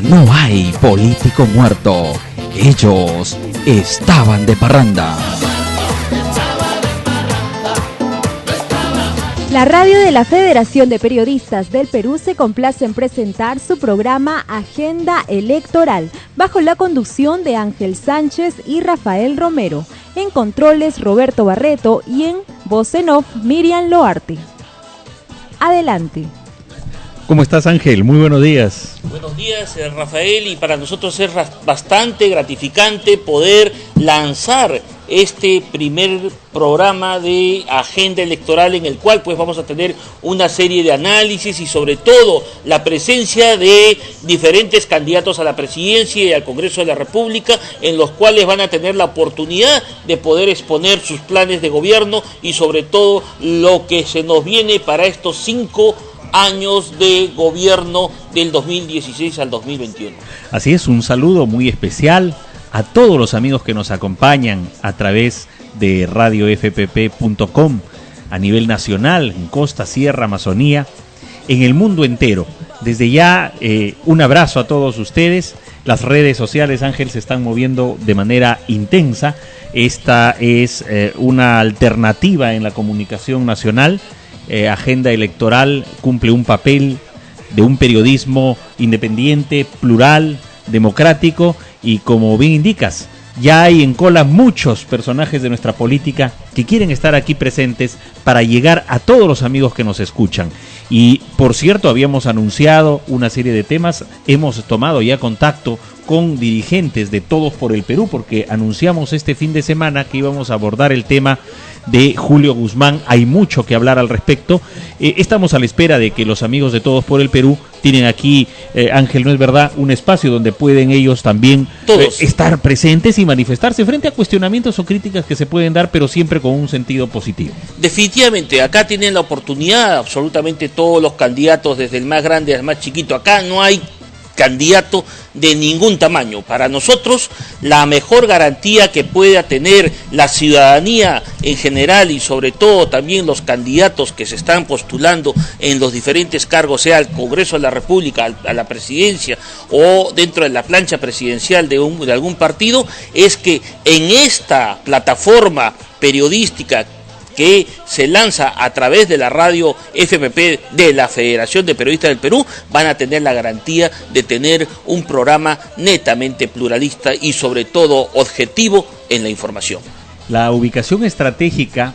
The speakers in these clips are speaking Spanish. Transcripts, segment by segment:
No hay político muerto. Ellos estaban de parranda. La radio de la Federación de Periodistas del Perú se complace en presentar su programa Agenda Electoral, bajo la conducción de Ángel Sánchez y Rafael Romero. En controles, Roberto Barreto, y en voz en off, Miriam Loarte. Adelante. ¿Cómo estás, Ángel? Muy buenos días. Buenos días, Rafael, y para nosotros es bastante gratificante poder lanzar este primer programa de agenda electoral en el cual pues vamos a tener una serie de análisis y sobre todo la presencia de diferentes candidatos a la presidencia y al Congreso de la República, en los cuales van a tener la oportunidad de poder exponer sus planes de gobierno y sobre todo lo que se nos viene para estos 5 años de gobierno del 2016 al 2021. Así es, un saludo muy especial a todos los amigos que nos acompañan a través de radiofpp.com a nivel nacional, en costa, sierra, Amazonía, en el mundo entero. Desde ya, un abrazo a todos ustedes. Las redes sociales, Ángel, se están moviendo de manera intensa. Esta es una alternativa en la comunicación nacional. Agenda Electoral cumple un papel de un periodismo independiente, plural, democrático, y como bien indicas, ya hay en cola muchos personajes de nuestra política que quieren estar aquí presentes para llegar a todos los amigos que nos escuchan. Y por cierto, habíamos anunciado una serie de temas, hemos tomado ya contacto con dirigentes de Todos por el Perú, porque anunciamos este fin de semana que íbamos a abordar el tema de Julio Guzmán. Hay mucho que hablar al respecto. Estamos a la espera de que los amigos de Todos por el Perú tienen aquí, Ángel, ¿no es verdad?, un espacio donde pueden ellos también estar presentes y manifestarse frente a cuestionamientos o críticas que se pueden dar, pero siempre con un sentido positivo. Definitivamente, acá tienen la oportunidad absolutamente todos los candidatos, desde el más grande al más chiquito. Acá no hay candidato de ningún tamaño. Para nosotros, la mejor garantía que pueda tener la ciudadanía en general y sobre todo también los candidatos que se están postulando en los diferentes cargos, sea al Congreso de la República, a la presidencia o dentro de la plancha presidencial de algún partido, es que en esta plataforma periodística que se lanza a través de la radio FPP de la Federación de Periodistas del Perú, van a tener la garantía de tener un programa netamente pluralista y sobre todo objetivo en la información. La ubicación estratégica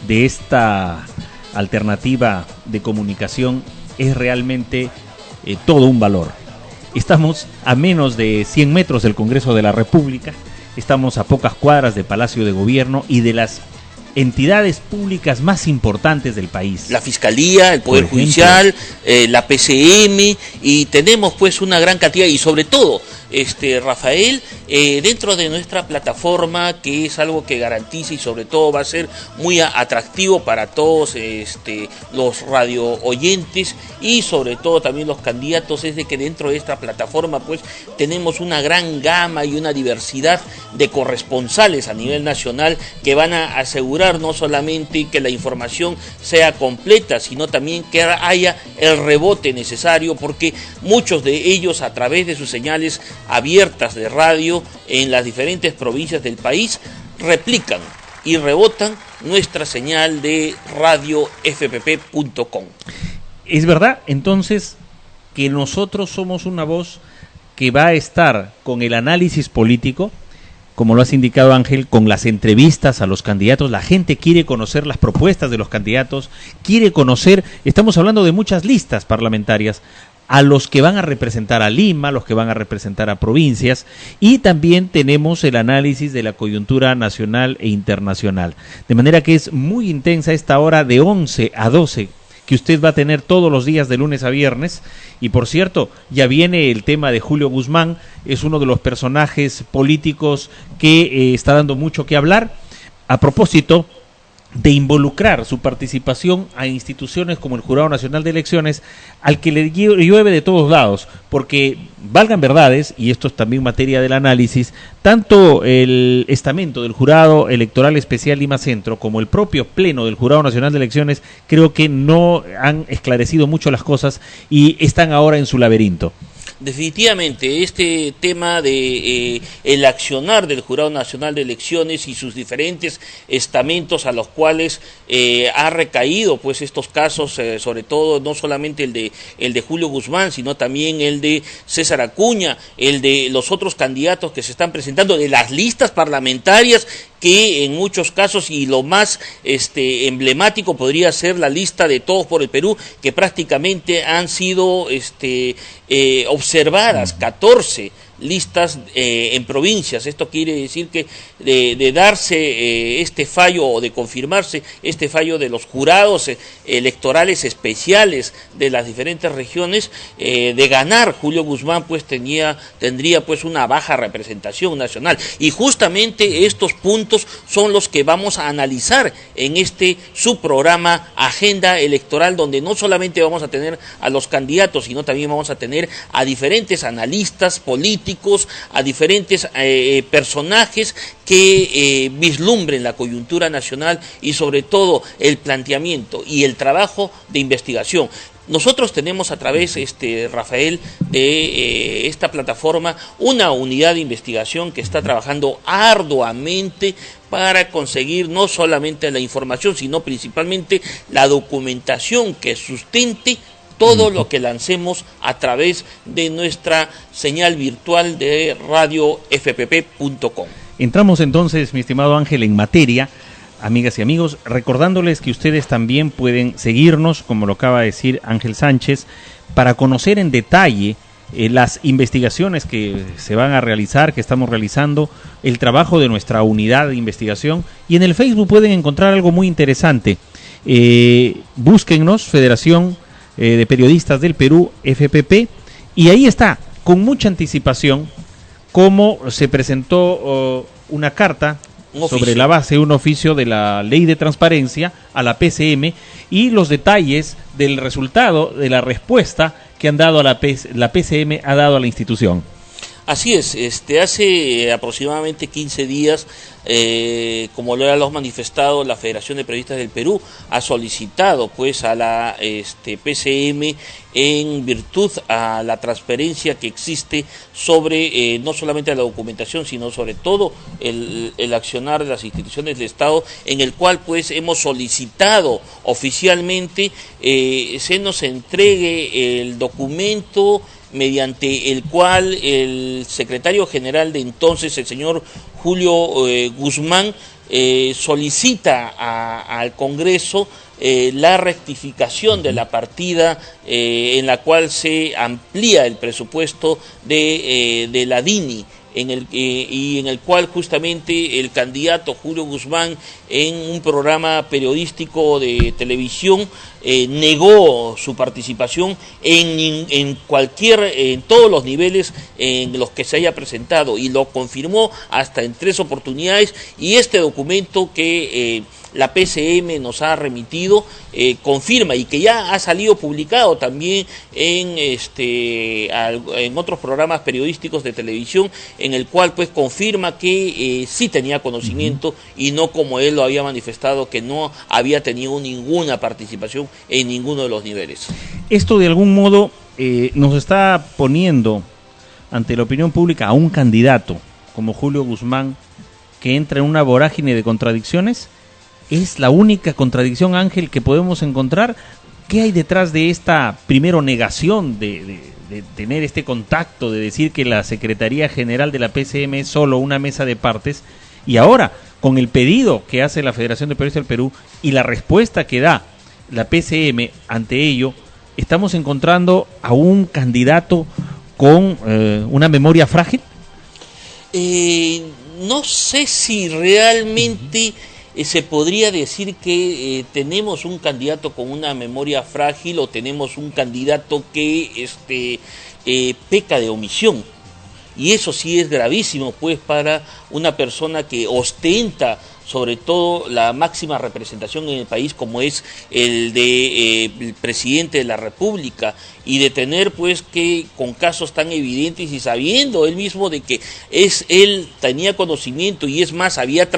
de esta alternativa de comunicación es realmente todo un valor. Estamos a menos de 100 metros del Congreso de la República, estamos a pocas cuadras del Palacio de Gobierno y de las entidades públicas más importantes del país. La Fiscalía, el Poder Judicial, la PCM, y tenemos pues una gran cantidad, y sobre todo, Rafael, dentro de nuestra plataforma, que es algo que garantiza y sobre todo va a ser muy atractivo para todos los radio oyentes y sobre todo también los candidatos, es de que dentro de esta plataforma pues tenemos una gran gama y una diversidad de corresponsales a nivel nacional que van a asegurar no solamente que la información sea completa, sino también que haya el rebote necesario, porque muchos de ellos, a través de sus señales abiertas de radio en las diferentes provincias del país, replican y rebotan nuestra señal de radiofpp.com. Es verdad, entonces, que nosotros somos una voz que va a estar con el análisis político, como lo has indicado, Ángel, con las entrevistas a los candidatos. La gente quiere conocer las propuestas de los candidatos, quiere conocer, estamos hablando de muchas listas parlamentarias, a los que van a representar a Lima, a los que van a representar a provincias, y también tenemos el análisis de la coyuntura nacional e internacional. De manera que es muy intensa esta hora de 11 a 12 que usted va a tener todos los días de lunes a viernes. Y por cierto, ya viene el tema de Julio Guzmán, es uno de los personajes políticos que está dando mucho que hablar a propósito de involucrar su participación a instituciones como el Jurado Nacional de Elecciones, al que le llueve de todos lados, porque valgan verdades, y esto es también materia del análisis, tanto el estamento del Jurado Electoral Especial Lima Centro como el propio Pleno del Jurado Nacional de Elecciones creo que no han esclarecido mucho las cosas y están ahora en su laberinto. Definitivamente, este tema de el accionar del Jurado Nacional de Elecciones y sus diferentes estamentos a los cuales ha recaído pues estos casos, sobre todo no solamente el de Julio Guzmán, sino también el de César Acuña, el de los otros candidatos que se están presentando, de las listas parlamentarias, que en muchos casos, y lo más emblemático podría ser la lista de Todos por el Perú, que prácticamente han sido observadas 14 listas en provincias. Esto quiere decir que de darse este fallo, o de confirmarse este fallo de los jurados electorales especiales de las diferentes regiones, de ganar Julio Guzmán, pues tendría pues una baja representación nacional, y justamente estos puntos son los que vamos a analizar en este subprograma Agenda Electoral, donde no solamente vamos a tener a los candidatos, sino también vamos a tener a diferentes analistas políticos, a diferentes personajes que vislumbren la coyuntura nacional y sobre todo el planteamiento y el trabajo de investigación. Nosotros tenemos a través, Rafael, de esta plataforma, una unidad de investigación que está trabajando arduamente para conseguir no solamente la información, sino principalmente la documentación que sustente todo lo que lancemos a través de nuestra señal virtual de radiofpp.com. Entramos entonces, mi estimado Ángel, en materia, amigas y amigos, recordándoles que ustedes también pueden seguirnos, como lo acaba de decir Ángel Sánchez, para conocer en detalle las investigaciones que se van a realizar, que estamos realizando, el trabajo de nuestra unidad de investigación, y en el Facebook pueden encontrar algo muy interesante. Búsquennos, Federación de Periodistas del Perú, FPP, y ahí está, con mucha anticipación, cómo se presentó una carta sobre la base de un oficio de la Ley de Transparencia a la PCM, y los detalles del resultado de la respuesta que han dado a la PCM ha dado a la institución. Así es, hace aproximadamente 15 días, como lo hemos manifestado, la Federación de Periodistas del Perú ha solicitado pues a la PCM, en virtud a la transparencia que existe sobre no solamente la documentación, sino sobre todo el accionar de las instituciones del Estado, en el cual pues hemos solicitado oficialmente se nos entregue el documento mediante el cual el secretario general de entonces, el señor Julio Guzmán, solicita al Congreso la rectificación de la partida en la cual se amplía el presupuesto de la DINI, y en el cual justamente el candidato Julio Guzmán, en un programa periodístico de televisión, negó su participación en todos los niveles en los que se haya presentado, y lo confirmó hasta en 3 oportunidades, y este documento que la PCM nos ha remitido confirma, y que ya ha salido publicado también en otros programas periodísticos de televisión, en el cual pues confirma que sí tenía conocimiento, y no como él lo había manifestado, que no había tenido ninguna participación en ninguno de los niveles. Esto de algún modo nos está poniendo ante la opinión pública a un candidato como Julio Guzmán, que entra en una vorágine de contradicciones. ¿Es la única contradicción, Ángel, que podemos encontrar? ¿Qué hay detrás de esta, primero, negación de tener este contacto, de decir que la Secretaría General de la PCM es solo una mesa de partes, y ahora, con el pedido que hace la Federación de Periodistas del Perú y la respuesta que da la PCM ante ello, estamos encontrando a un candidato con una memoria frágil? No sé si realmente se podría decir que tenemos un candidato con una memoria frágil, o tenemos un candidato que peca de omisión. Y eso sí es gravísimo, pues, para una persona que ostenta sobre todo la máxima representación en el país, como es el de el presidente de la República, y de tener pues que con casos tan evidentes y sabiendo él mismo de que él tenía conocimiento y es más, había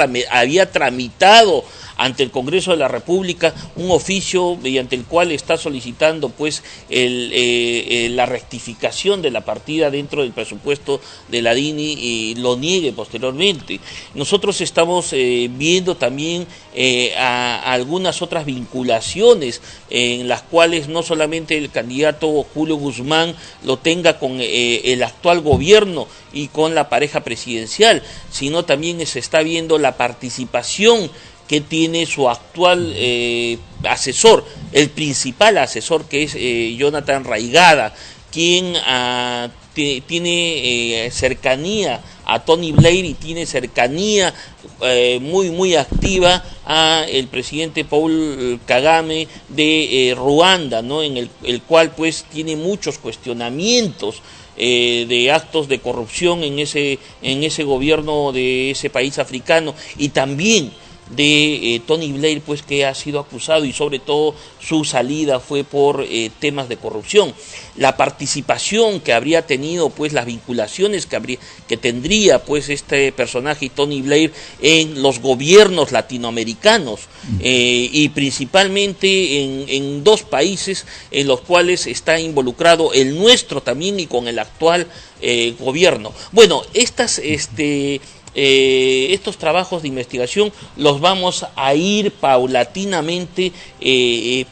tramitado ante el Congreso de la República un oficio mediante el cual está solicitando pues la rectificación de la partida dentro del presupuesto de la DINI y lo niegue posteriormente. Nosotros estamos viendo también a algunas otras vinculaciones en las cuales no solamente el candidato Julio Guzmán lo tenga con el actual gobierno y con la pareja presidencial, sino también se está viendo la participación que tiene su actual asesor, el principal asesor, que es Jonathan Raigada, quien tiene cercanía a Tony Blair y tiene cercanía muy activa a el presidente Paul Kagame de Ruanda, ¿no? En el cual pues tiene muchos cuestionamientos de actos de corrupción en ese gobierno de ese país africano, y también de Tony Blair, pues que ha sido acusado, y sobre todo su salida fue por temas de corrupción. La participación que habría tenido, pues las vinculaciones que tendría pues este personaje Tony Blair en los gobiernos latinoamericanos, y principalmente en dos países en los cuales está involucrado el nuestro también, y con el actual gobierno. Bueno, estos trabajos de investigación los vamos a ir paulatinamente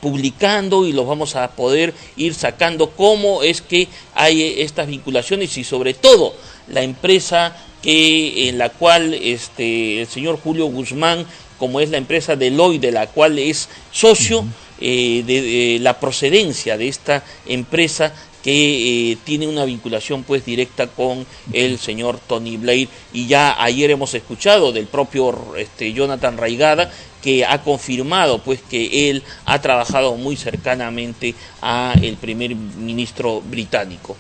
publicando, y los vamos a poder ir sacando cómo es que hay estas vinculaciones, y sobre todo la empresa en la cual el señor Julio Guzmán, como es la empresa Deloitte, de la cual es socio, de la procedencia de esta empresa, que tiene una vinculación pues directa con el señor Tony Blair. Y ya ayer hemos escuchado del propio Jonathan Raigada, que ha confirmado pues que él ha trabajado muy cercanamente a el primer ministro británico.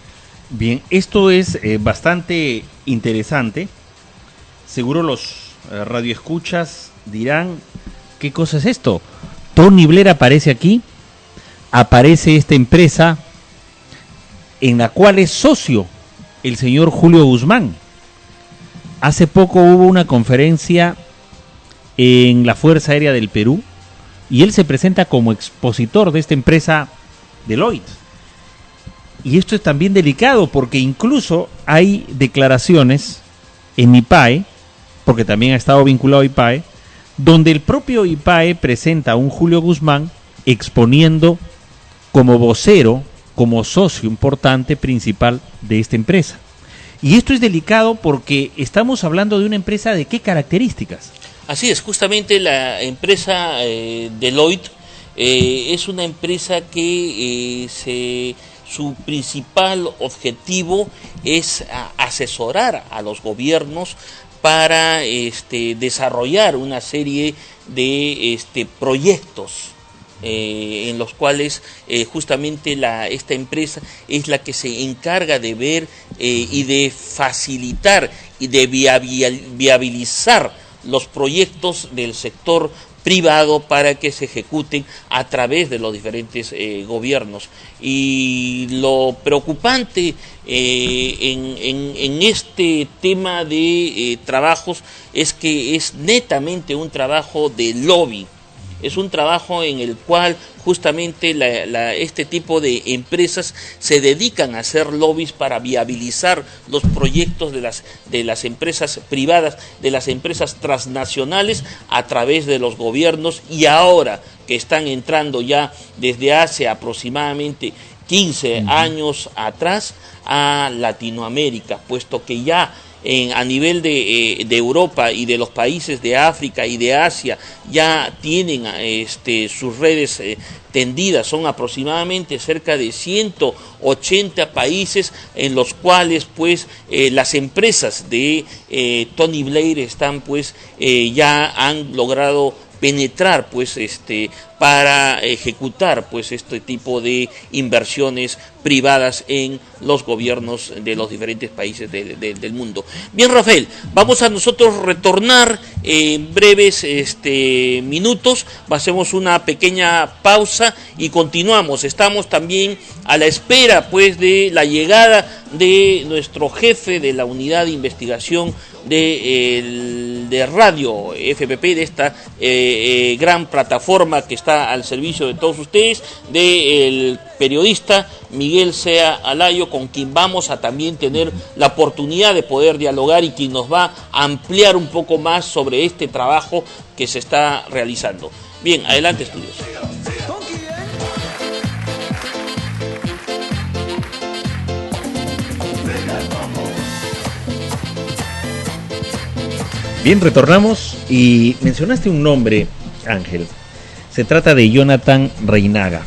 Bien, esto es bastante interesante. Seguro los radioescuchas dirán, ¿qué cosa es esto? Tony Blair aparece aquí, aparece esta empresa en la cual es socio el señor Julio Guzmán. Hace poco hubo una conferencia en la Fuerza Aérea del Perú y él se presenta como expositor de esta empresa Deloitte. Y esto es también delicado porque incluso hay declaraciones en IPAE, porque también ha estado vinculado a IPAE, donde el propio IPAE presenta a un Julio Guzmán exponiendo como vocero, como socio importante principal de esta empresa. Y esto es delicado porque estamos hablando de una empresa de qué características. Así es, justamente la empresa Deloitte es una empresa que su principal objetivo es asesorar a los gobiernos para desarrollar una serie de proyectos en los cuales justamente esta empresa es la que se encarga de ver y de facilitar y de viabilizar los proyectos del sector privado para que se ejecuten a través de los diferentes gobiernos. Y lo preocupante en este tema de trabajos es que es netamente un trabajo de lobby. Es un trabajo en el cual justamente este tipo de empresas se dedican a hacer lobbies para viabilizar los proyectos de las empresas privadas, de las empresas transnacionales a través de los gobiernos, y ahora que están entrando ya desde hace aproximadamente 15 años atrás a Latinoamérica, puesto que ya a nivel de Europa y de los países de África y de Asia ya tienen sus redes tendidas. Son aproximadamente cerca de 180 países en los cuales pues las empresas de Tony Blair están pues ya han logrado penetrar pues para ejecutar pues este tipo de inversiones privadas en los gobiernos de los diferentes países del mundo. Bien, Rafael, vamos a nosotros retornar en breves minutos hacemos una pequeña pausa y continuamos. Estamos también a la espera pues de la llegada de nuestro jefe de la unidad de investigación de radio FPP, de esta gran plataforma que está al servicio de todos ustedes, del periodista Miguel Sea Alayo, con quien vamos a también tener la oportunidad de poder dialogar y quien nos va a ampliar un poco más sobre este trabajo que se está realizando. Bien, adelante, estudios. Bien, retornamos y mencionaste un nombre, Ángel. Se trata de Jonathan Reinaga.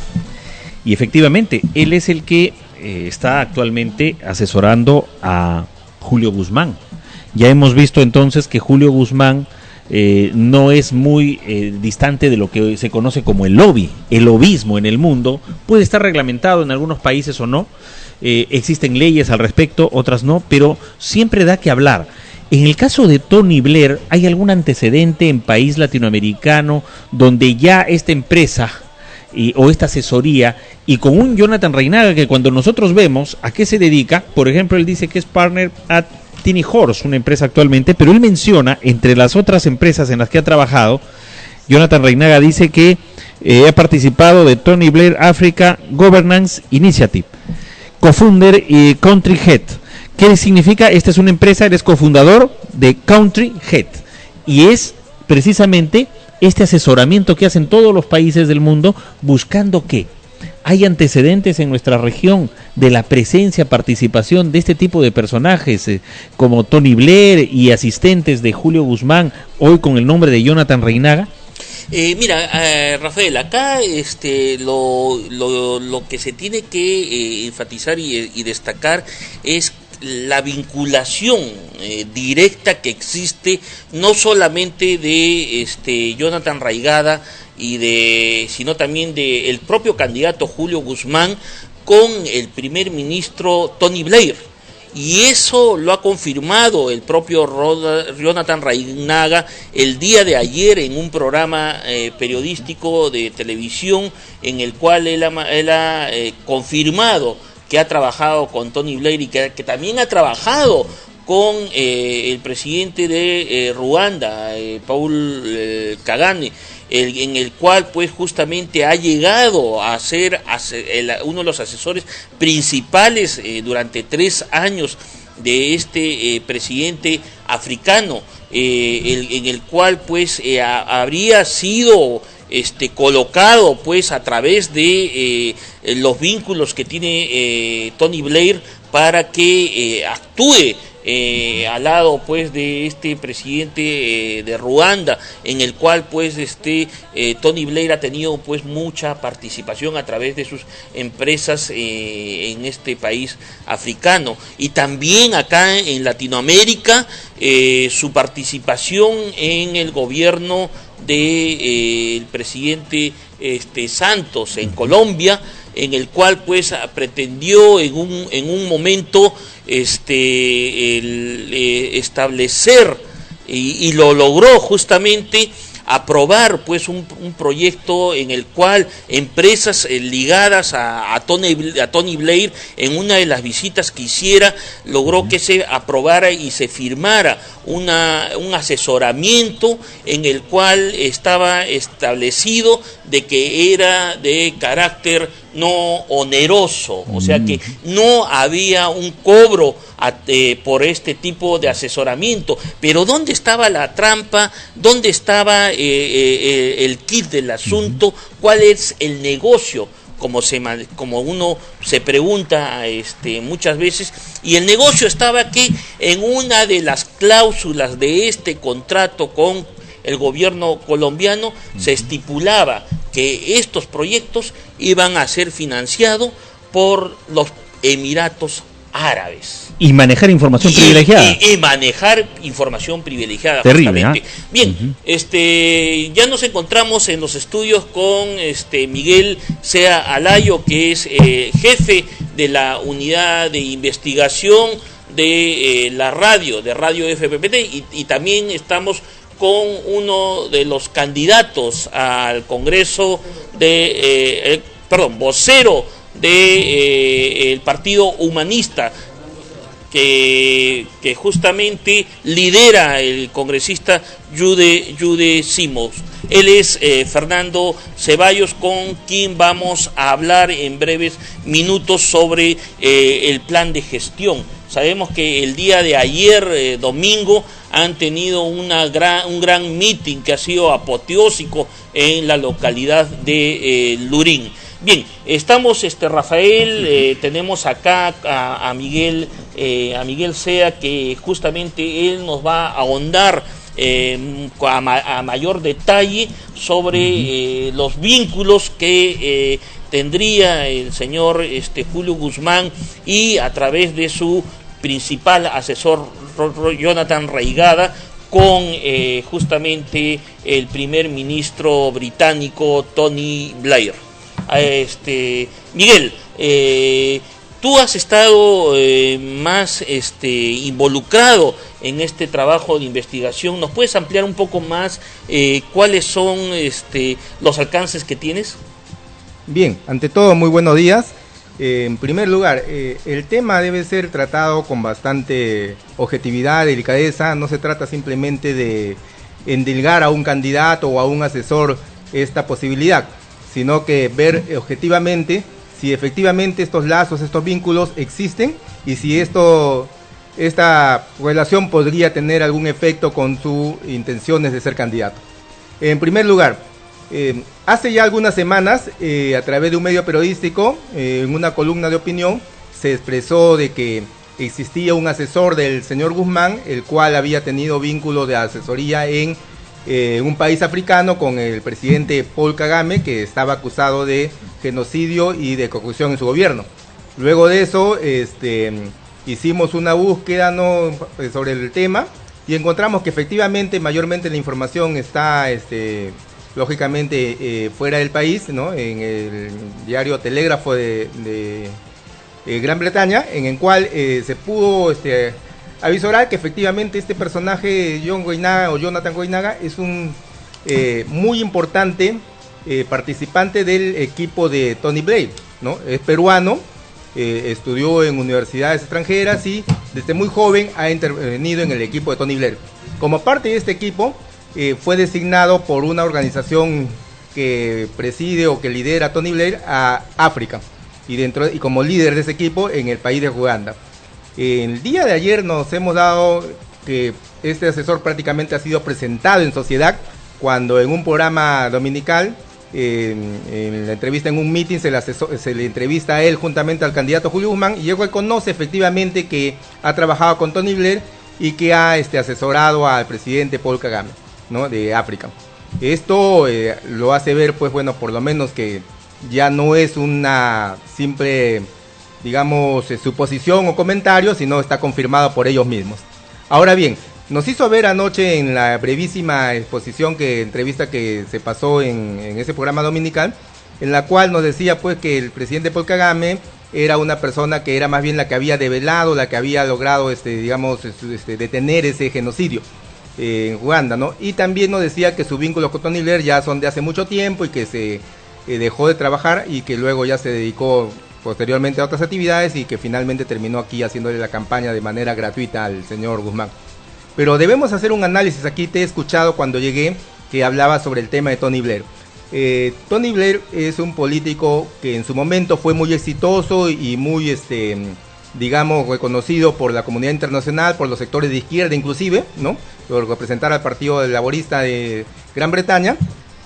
Y efectivamente, él es el que está actualmente asesorando a Julio Guzmán. Ya hemos visto entonces que Julio Guzmán no es muy distante de lo que se conoce como el lobby. El lobismo en el mundo puede estar reglamentado en algunos países o no. Existen leyes al respecto, otras no, pero siempre da que hablar. En el caso de Tony Blair, ¿hay algún antecedente en país latinoamericano donde ya esta empresa o esta asesoría, y con un Jonathan Reinaga que cuando nosotros vemos a qué se dedica, por ejemplo, él dice que es partner at Tiny Horse, una empresa actualmente, pero él menciona, entre las otras empresas en las que ha trabajado, Jonathan Reinaga dice que ha participado de Tony Blair Africa Governance Initiative, co-founder y country head. ¿Qué significa? Esta es una empresa, él es cofundador de Country Head y es precisamente este asesoramiento que hacen todos los países del mundo buscando que hay antecedentes en nuestra región de la presencia, participación de este tipo de personajes como Tony Blair y asistentes de Julio Guzmán, hoy con el nombre de Jonathan Reinaga. Mira, Rafael, acá lo que se tiene que enfatizar y destacar es la vinculación directa que existe no solamente de Jonathan Reinaga sino también de el propio candidato Julio Guzmán con el primer ministro Tony Blair. Y eso lo ha confirmado el propio Jonathan Reinaga el día de ayer en un programa periodístico de televisión en el cual él ha confirmado que ha trabajado con Tony Blair y que también ha trabajado con el presidente de Ruanda, Paul Kagame, en el cual pues justamente ha llegado a ser uno de los asesores principales durante 3 años de este presidente africano, en el cual pues habría sido colocado pues a través de los vínculos que tiene Tony Blair para que actúe al lado pues de este presidente de Ruanda, en el cual pues Tony Blair ha tenido pues mucha participación a través de sus empresas en este país africano, y también acá en Latinoamérica su participación en el gobierno de el presidente Santos en Colombia, en el cual pues pretendió en un momento establecer y lo logró justamente aprobar pues un proyecto en el cual empresas ligadas a Tony Blair, en una de las visitas que hiciera, logró que se aprobara y se firmara un asesoramiento en el cual estaba establecido de que era de carácter no oneroso, o sea que no había un cobro por este tipo de asesoramiento. Pero ¿dónde estaba la trampa? ¿Dónde estaba el kit del asunto? ¿Cuál es el negocio? Como uno se pregunta muchas veces, y el negocio estaba que en una de las cláusulas de este contrato con el gobierno colombiano se estipulaba que estos proyectos iban a ser financiados por los Emiratos Árabes. Y manejar información privilegiada. Y manejar información privilegiada. Terrible, ¿eh? Bien, ya nos encontramos en los estudios con Miguel Sea Alayo, que es jefe de la unidad de investigación de la radio, de Radio FPP, y también estamos con uno de los candidatos al Congreso vocero del Partido Humanista, que justamente lidera el congresista Yude Simos. Él es Fernando Ceballos, con quien vamos a hablar en breves minutos sobre el plan de gestión. Sabemos que el día de ayer, domingo, han tenido un gran meeting que ha sido apoteósico en la localidad de Lurín. Bien, estamos, Rafael, tenemos acá a Miguel Sea, que justamente él nos va a ahondar a mayor detalle sobre los vínculos que tendría el señor Julio Guzmán, y a través de su principal asesor Jonathan Reigada, con justamente el primer ministro británico Tony Blair. Miguel, tú has estado más involucrado en este trabajo de investigación. ¿Nos puedes ampliar un poco más cuáles son los alcances que tienes? Bien, ante todo, muy buenos días. En primer lugar, el tema debe ser tratado con bastante objetividad, delicadeza. No se trata simplemente de endilgar a un candidato o a un asesor esta posibilidad, sino que ver objetivamente si efectivamente estos lazos, estos vínculos existen, y si esta relación podría tener algún efecto con sus intenciones de ser candidato. En primer lugar, hace ya algunas semanas, a través de un medio periodístico, en una columna de opinión, se expresó de que existía un asesor del señor Guzmán, el cual había tenido vínculo de asesoría en un país africano con el presidente Paul Kagame, que estaba acusado de genocidio y de corrupción en su gobierno. Luego de eso, hicimos una búsqueda sobre el tema, y encontramos que efectivamente, mayormente la información está lógicamente fuera del país, ¿no? En el diario Telégrafo de Gran Bretaña, en el cual se pudo avisorar que efectivamente este personaje, Jonathan Goinaga, es un muy importante participante del equipo de Tony Blair, ¿no? Es peruano, estudió en universidades extranjeras y desde muy joven ha intervenido en el equipo de Tony Blair. Como parte de este equipo, fue designado por una organización que preside o que lidera Tony Blair a África, y como líder de ese equipo en el país de Uganda. El día de ayer nos hemos dado que este asesor prácticamente ha sido presentado en sociedad, cuando en un programa dominical, en la entrevista, en un meeting, se le entrevista a él juntamente al candidato Julio Guzmán, y él conoce efectivamente que ha trabajado con Tony Blair y que ha asesorado al presidente Paul Kagame, ¿no?, de África. Esto lo hace ver, pues bueno, por lo menos que ya no es una simple, digamos, suposición o comentario, sino está confirmado por ellos mismos. Ahora bien, nos hizo ver anoche en la brevísima entrevista que se pasó en ese programa dominical, en la cual nos decía pues que el presidente Paul Kagame era una persona que era más bien la que había develado, la que había logrado detener ese genocidio en Uganda, ¿no? Y también nos decía que sus vínculos con Tony Blair ya son de hace mucho tiempo, y que se dejó de trabajar y que luego ya se dedicó posteriormente a otras actividades, y que finalmente terminó aquí haciéndole la campaña de manera gratuita al señor Guzmán. Pero debemos hacer un análisis. Aquí te he escuchado cuando llegué que hablaba sobre el tema de Tony Blair. Tony Blair es un político que en su momento fue muy exitoso y muy digamos, reconocido por la comunidad internacional, por los sectores de izquierda inclusive, ¿no?, por representar al Partido Laborista de Gran Bretaña.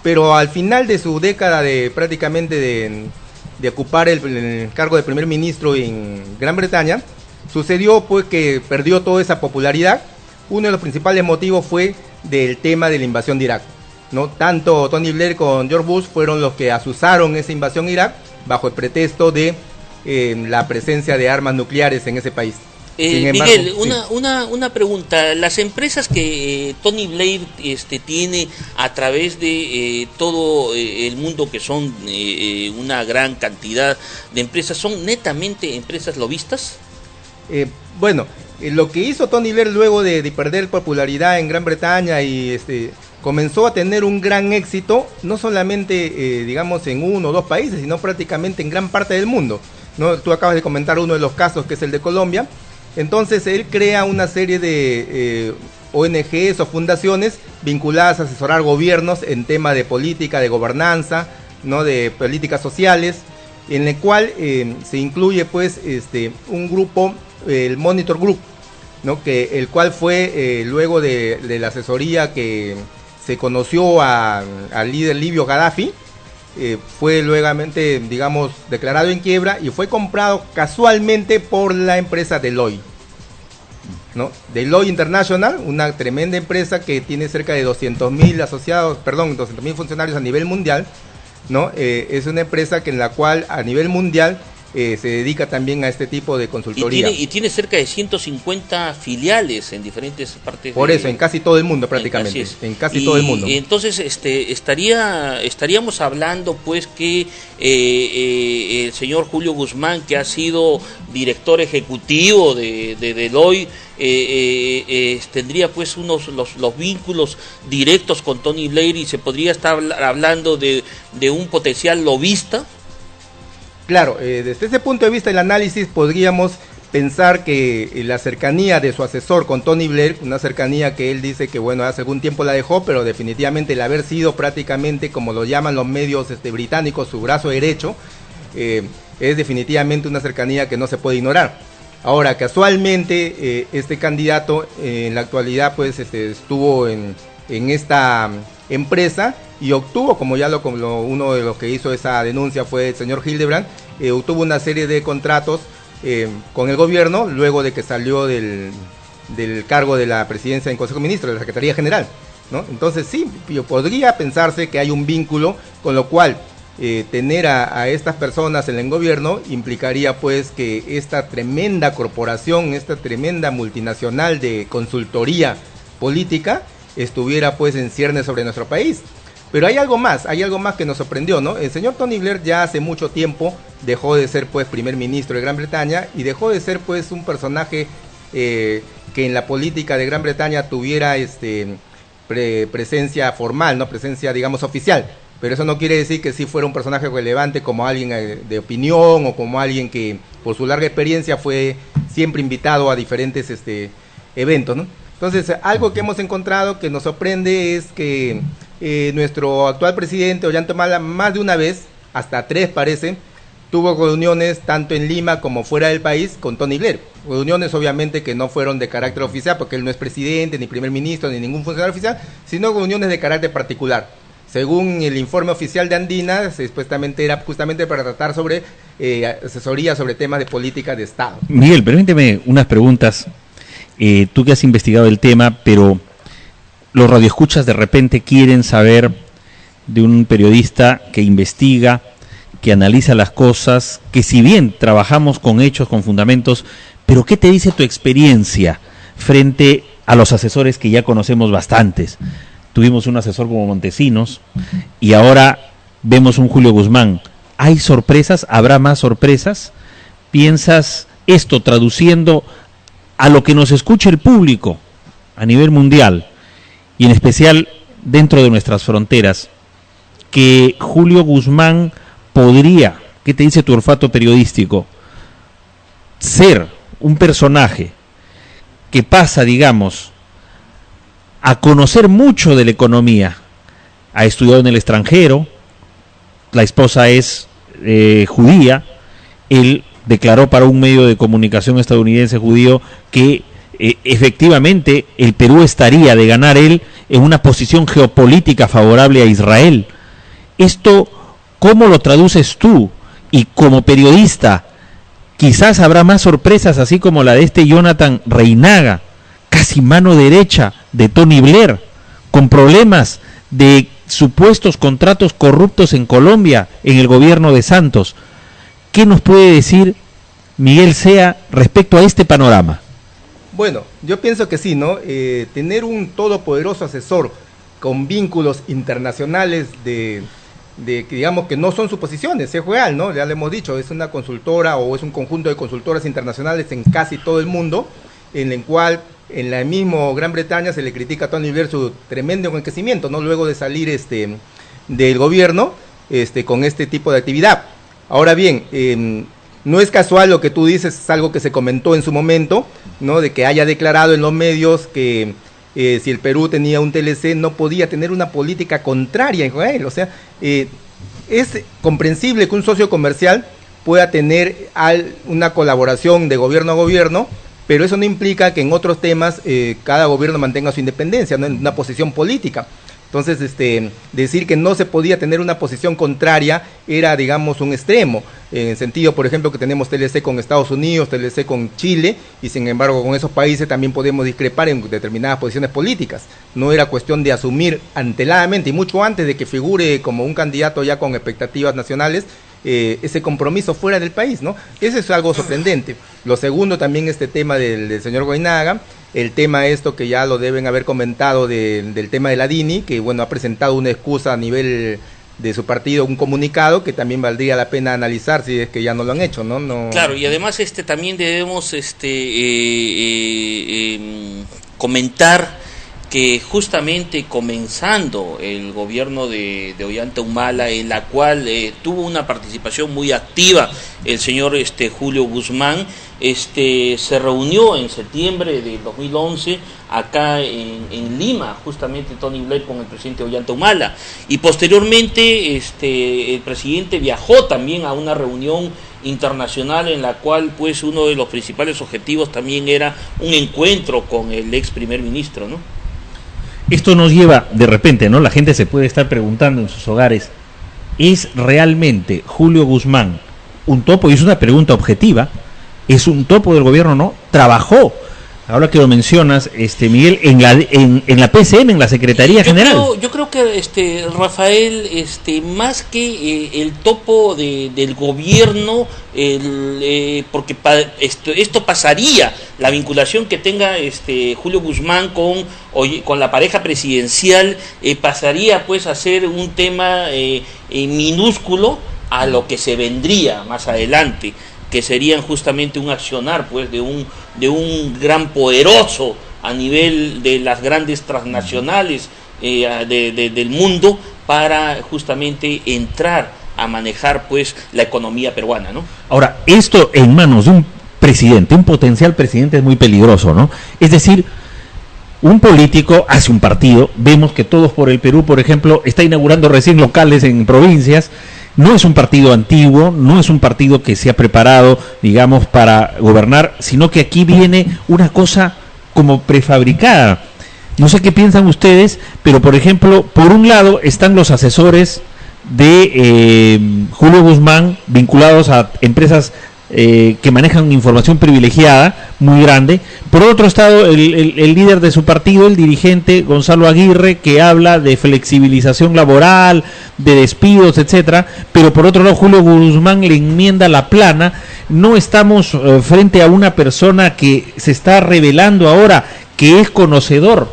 Pero al final de su década de ocupar el cargo de primer ministro en Gran Bretaña, sucedió pues que perdió toda esa popularidad. Uno de los principales motivos fue del tema de la invasión de Irak, ¿no? Tanto Tony Blair como George Bush fueron los que asusaron esa invasión a Irak bajo el pretexto de la presencia de armas nucleares en ese país. Embargo, Miguel, una pregunta. Las empresas que Tony Blair tiene a través de todo el mundo, que son una gran cantidad de empresas, ¿son netamente empresas lobistas? Bueno, lo que hizo Tony Blair luego de perder popularidad en Gran Bretaña y comenzó a tener un gran éxito, no solamente digamos en 1 o 2 países, sino prácticamente en gran parte del mundo, ¿no? Tú acabas de comentar uno de los casos, que es el de Colombia. Entonces él crea una serie de ONGs o fundaciones vinculadas a asesorar gobiernos en tema de política, de gobernanza, ¿no? De políticas sociales, en el cual se incluye pues un grupo, el Monitor Group, ¿no? El cual fue luego de la asesoría que se conoció al líder libio Gaddafi, fue luegamente, digamos, declarado en quiebra y fue comprado casualmente por la empresa Deloitte, ¿no? Deloitte International, una tremenda empresa que tiene cerca de 200.000 funcionarios a nivel mundial, ¿no? Es una empresa en la cual a nivel mundial se dedica también a este tipo de consultoría. Y tiene cerca de 150 filiales en diferentes partes. Por eso, en casi todo el mundo prácticamente. En casi todo el mundo. Entonces estaríamos hablando pues que el señor Julio Guzmán, que ha sido director ejecutivo de Deloitte, tendría pues los vínculos directos con Tony Blair, y se podría estar hablando de un potencial lobista. Claro, desde ese punto de vista del análisis podríamos pensar que la cercanía de su asesor con Tony Blair, una cercanía que él dice que bueno, hace algún tiempo la dejó, pero definitivamente el haber sido prácticamente, como lo llaman los medios británicos, su brazo derecho, es definitivamente una cercanía que no se puede ignorar. Ahora, casualmente, este candidato en la actualidad pues estuvo en esta empresa y obtuvo, como uno de los que hizo esa denuncia fue el señor Hildebrand, obtuvo una serie de contratos con el gobierno luego de que salió del cargo de la presidencia en Consejo de Ministros, de la Secretaría General, ¿no? Entonces sí, podría pensarse que hay un vínculo, con lo cual tener a estas personas en el gobierno implicaría pues que esta tremenda corporación, esta tremenda multinacional de consultoría política estuviera pues en ciernes sobre nuestro país. Pero hay algo más que nos sorprendió, ¿no? El señor Tony Blair ya hace mucho tiempo dejó de ser pues primer ministro de Gran Bretaña y dejó de ser pues un personaje que en la política de Gran Bretaña tuviera presencia formal, ¿no? Presencia, digamos, oficial. Pero eso no quiere decir que sí fuera un personaje relevante como alguien de opinión o como alguien que por su larga experiencia fue siempre invitado a diferentes eventos, ¿no? Entonces, algo que hemos encontrado que nos sorprende es que nuestro actual presidente, Ollanta Humala, más de una vez, hasta 3 parece, tuvo reuniones tanto en Lima como fuera del país con Tony Blair. Reuniones obviamente que no fueron de carácter oficial, porque él no es presidente, ni primer ministro, ni ningún funcionario oficial, sino reuniones de carácter particular. Según el informe oficial de Andina, supuestamente era justamente para tratar sobre asesoría sobre temas de política de Estado. Miguel, permíteme unas preguntas. Tú que has investigado el tema, pero los radioescuchas de repente quieren saber de un periodista que investiga, que analiza las cosas, que si bien trabajamos con hechos, con fundamentos, pero ¿qué te dice tu experiencia frente a los asesores que ya conocemos bastantes? Tuvimos un asesor como Montesinos y ahora vemos un Julio Guzmán. ¿Hay sorpresas? ¿Habrá más sorpresas? ¿Piensas esto traduciendo a lo que nos escucha el público a nivel mundial y en especial dentro de nuestras fronteras, que Julio Guzmán podría, ¿qué te dice tu olfato periodístico?, ser un personaje que pasa, digamos, a conocer mucho de la economía, ha estudiado en el extranjero, la esposa es judía, él declaró para un medio de comunicación estadounidense judío que efectivamente el Perú estaría de ganar él en una posición geopolítica favorable a Israel. Esto, ¿cómo lo traduces tú? Y como periodista, quizás habrá más sorpresas, así como la de Jonathan Reinaga, casi mano derecha de Tony Blair, con problemas de supuestos contratos corruptos en Colombia, en el gobierno de Santos. ¿Qué nos puede decir Miguel Sea respecto a este panorama? Bueno, yo pienso que sí, ¿no? Tener un todopoderoso asesor con vínculos internacionales de digamos que no son suposiciones, es real, ¿no? Ya le hemos dicho, es una consultora o es un conjunto de consultoras internacionales en casi todo el mundo en el cual en la misma Gran Bretaña se le critica a Tony Blair su tremendo enriquecimiento, ¿no? Luego de salir del gobierno con este tipo de actividad. Ahora bien, no es casual lo que tú dices, es algo que se comentó en su momento, ¿no? De que haya declarado en los medios que si el Perú tenía un TLC no podía tener una política contraria a Israel. O sea, es comprensible que un socio comercial pueda tener una colaboración de gobierno a gobierno, pero eso no implica que en otros temas cada gobierno mantenga su independencia, ¿no? En una posición política. Entonces, decir que no se podía tener una posición contraria era, digamos, un extremo, en el sentido, por ejemplo, que tenemos TLC con Estados Unidos, TLC con Chile, y sin embargo con esos países también podemos discrepar en determinadas posiciones políticas. No era cuestión de asumir anteladamente, y mucho antes de que figure como un candidato ya con expectativas nacionales, ese compromiso fuera del país, ¿no? Eso es algo sorprendente. Lo segundo también, este tema del señor Goinaga, el tema que ya lo deben haber comentado del tema de la DINI, que bueno, ha presentado una excusa a nivel de su partido, un comunicado que también valdría la pena analizar si es que ya no lo han hecho, ¿no? Claro, y además también debemos comentar que justamente comenzando el gobierno de Ollanta Humala, en la cual tuvo una participación muy activa el señor Julio Guzmán, se reunió en septiembre del 2011 acá en Lima, justamente Tony Blair con el presidente Ollanta Humala, y posteriormente el presidente viajó también a una reunión internacional en la cual pues uno de los principales objetivos también era un encuentro con el ex primer ministro, ¿no? Esto nos lleva, de repente, ¿no? La gente se puede estar preguntando en sus hogares, ¿es realmente Julio Guzmán un topo? Y es una pregunta objetiva, ¿es un topo del gobierno o no? Trabajó, ahora que lo mencionas, Miguel, en la PCM, en la Secretaría General. Yo creo que Rafael, más que el topo del gobierno, porque esto pasaría, la vinculación que tenga Julio Guzmán con la pareja presidencial, pasaría pues a ser un tema minúsculo a lo que se vendría más adelante, que serían justamente un accionar pues de un gran poderoso a nivel de las grandes transnacionales del mundo, para justamente entrar a manejar pues la economía peruana, ¿no? Ahora, esto en manos de un presidente, un potencial presidente, es muy peligroso, ¿no? Es decir, un político hace un partido, vemos que Todos por el Perú, por ejemplo, está inaugurando recién locales en provincias. No es un partido antiguo, no es un partido que se ha preparado, digamos, para gobernar, sino que aquí viene una cosa como prefabricada. No sé qué piensan ustedes, pero por ejemplo, por un lado están los asesores de Julio Guzmán vinculados a empresas que manejan información privilegiada muy grande. Por otro lado, el líder de su partido, el dirigente Gonzalo Aguirre, que habla de flexibilización laboral, de despidos, etcétera. Pero por otro lado, Julio Guzmán le enmienda la plana. No estamos frente a una persona que se está revelando ahora que es conocedor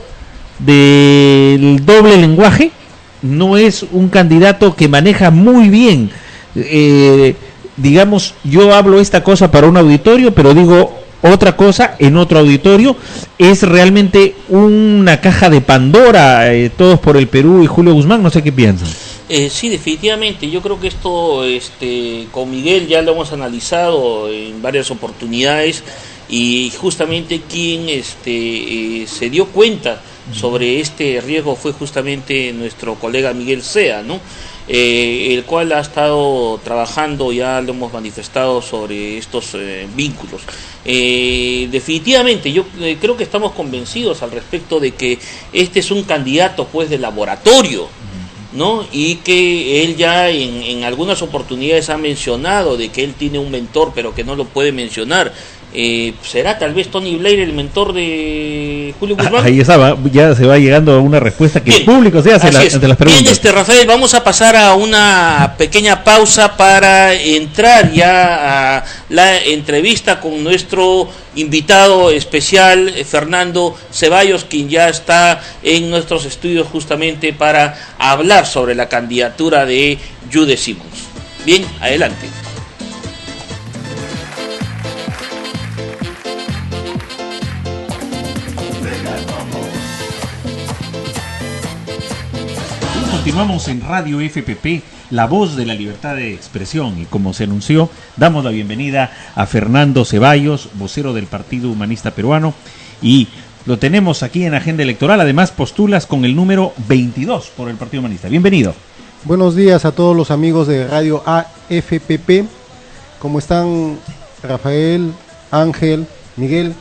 del doble lenguaje. No es un candidato que maneja muy bien digamos, yo hablo esta cosa para un auditorio, pero digo otra cosa en otro auditorio. Es realmente una caja de Pandora, Todos por el Perú y Julio Guzmán. No sé qué piensan. Sí, definitivamente. Yo creo que esto, con Miguel ya lo hemos analizado en varias oportunidades, y justamente quien se dio cuenta sobre este riesgo fue justamente nuestro colega Miguel Sea, ¿no? El cual ha estado trabajando, ya lo hemos manifestado, sobre estos vínculos. Definitivamente yo creo que estamos convencidos al respecto de que este es un candidato pues de laboratorio, ¿no? Y que él ya en algunas oportunidades ha mencionado de que él tiene un mentor, pero que no lo puede mencionar. ¿Será tal vez Tony Blair el mentor de Julio Guzmán? Ahí estaba, ya se va llegando a una respuesta que el público se hace ante las preguntas. Bien, Rafael, vamos a pasar a una pequeña pausa para entrar ya a la entrevista con nuestro invitado especial, Fernando Ceballos, quien ya está en nuestros estudios justamente para hablar sobre la candidatura de Jude Simons. Bien, adelante. Continuamos en Radio FPP, la voz de la libertad de expresión, y como se anunció, damos la bienvenida a Fernando Ceballos, vocero del Partido Humanista Peruano, y lo tenemos aquí en Agenda Electoral. Además, postulas con el número 22 por el Partido Humanista. Bienvenido. Buenos días a todos los amigos de Radio AFPP. ¿Cómo están, Rafael, Ángel, Miguel?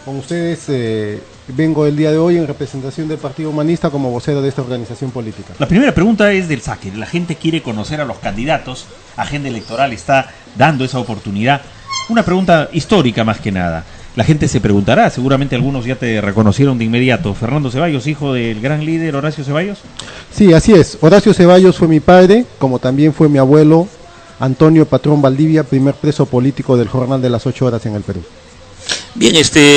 Con ustedes vengo el día de hoy en representación del Partido Humanista como vocero de esta organización política. La primera pregunta es del saque. La gente quiere conocer a los candidatos. Agenda Electoral está dando esa oportunidad. Una pregunta histórica más que nada. La gente se preguntará, seguramente algunos ya te reconocieron de inmediato. Fernando Ceballos, hijo del gran líder Horacio Ceballos. Sí, así es. Horacio Ceballos fue mi padre, como también fue mi abuelo Antonio Patrón Valdivia, primer preso político del Jornal de las 8 horas en el Perú. Bien,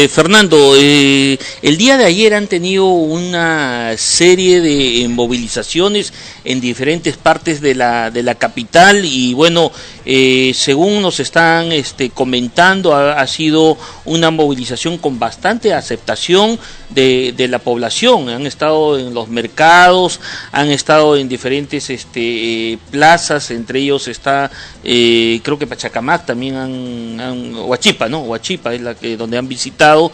Fernando, el día de ayer han tenido una serie de movilizaciones en diferentes partes de la capital y bueno, según nos están comentando, ha sido una movilización con bastante aceptación de la población. Han estado en los mercados, han estado en diferentes plazas, entre ellos está, creo que Pachacamac también Huachipa, ¿no? Huachipa es la que donde han visitado.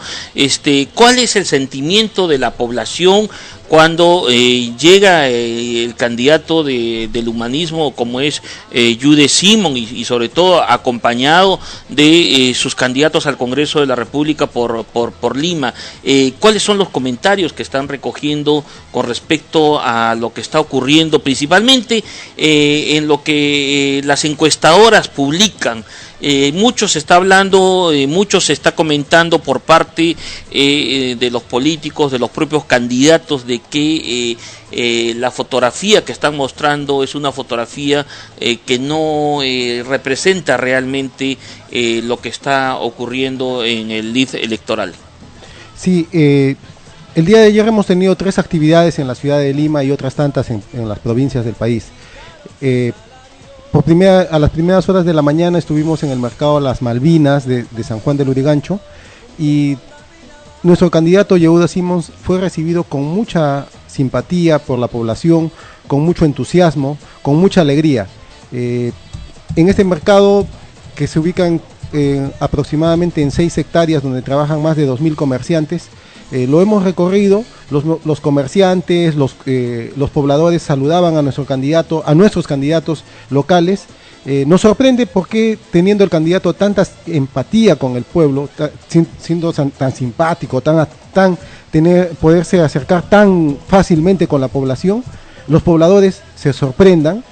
¿Cuál es el sentimiento de la población cuando llega el candidato del humanismo como es Yude Simón y sobre todo acompañado de sus candidatos al Congreso de la República por Lima? ¿Cuáles son los comentarios que están recogiendo con respecto a lo que está ocurriendo, principalmente en lo que las encuestadoras publican? Mucho se está hablando, mucho se está comentando por parte de los políticos, de los propios candidatos, de que la fotografía que están mostrando es una fotografía que no representa realmente lo que está ocurriendo en el lead electoral. Sí, el día de ayer hemos tenido 3 actividades en la ciudad de Lima y otras tantas en las provincias del país. A las primeras horas de la mañana estuvimos en el mercado Las Malvinas de San Juan del Lurigancho y nuestro candidato Yehuda Simons fue recibido con mucha simpatía por la población, con mucho entusiasmo, con mucha alegría. En este mercado, que se ubica aproximadamente en 6 hectáreas donde trabajan más de 2.000 comerciantes, lo hemos recorrido. Los comerciantes, los pobladores saludaban a nuestros candidatos locales. Nos sorprende porque teniendo el candidato tanta empatía con el pueblo, siendo tan simpático, poderse acercar tan fácilmente con la población, los pobladores se sorprendan,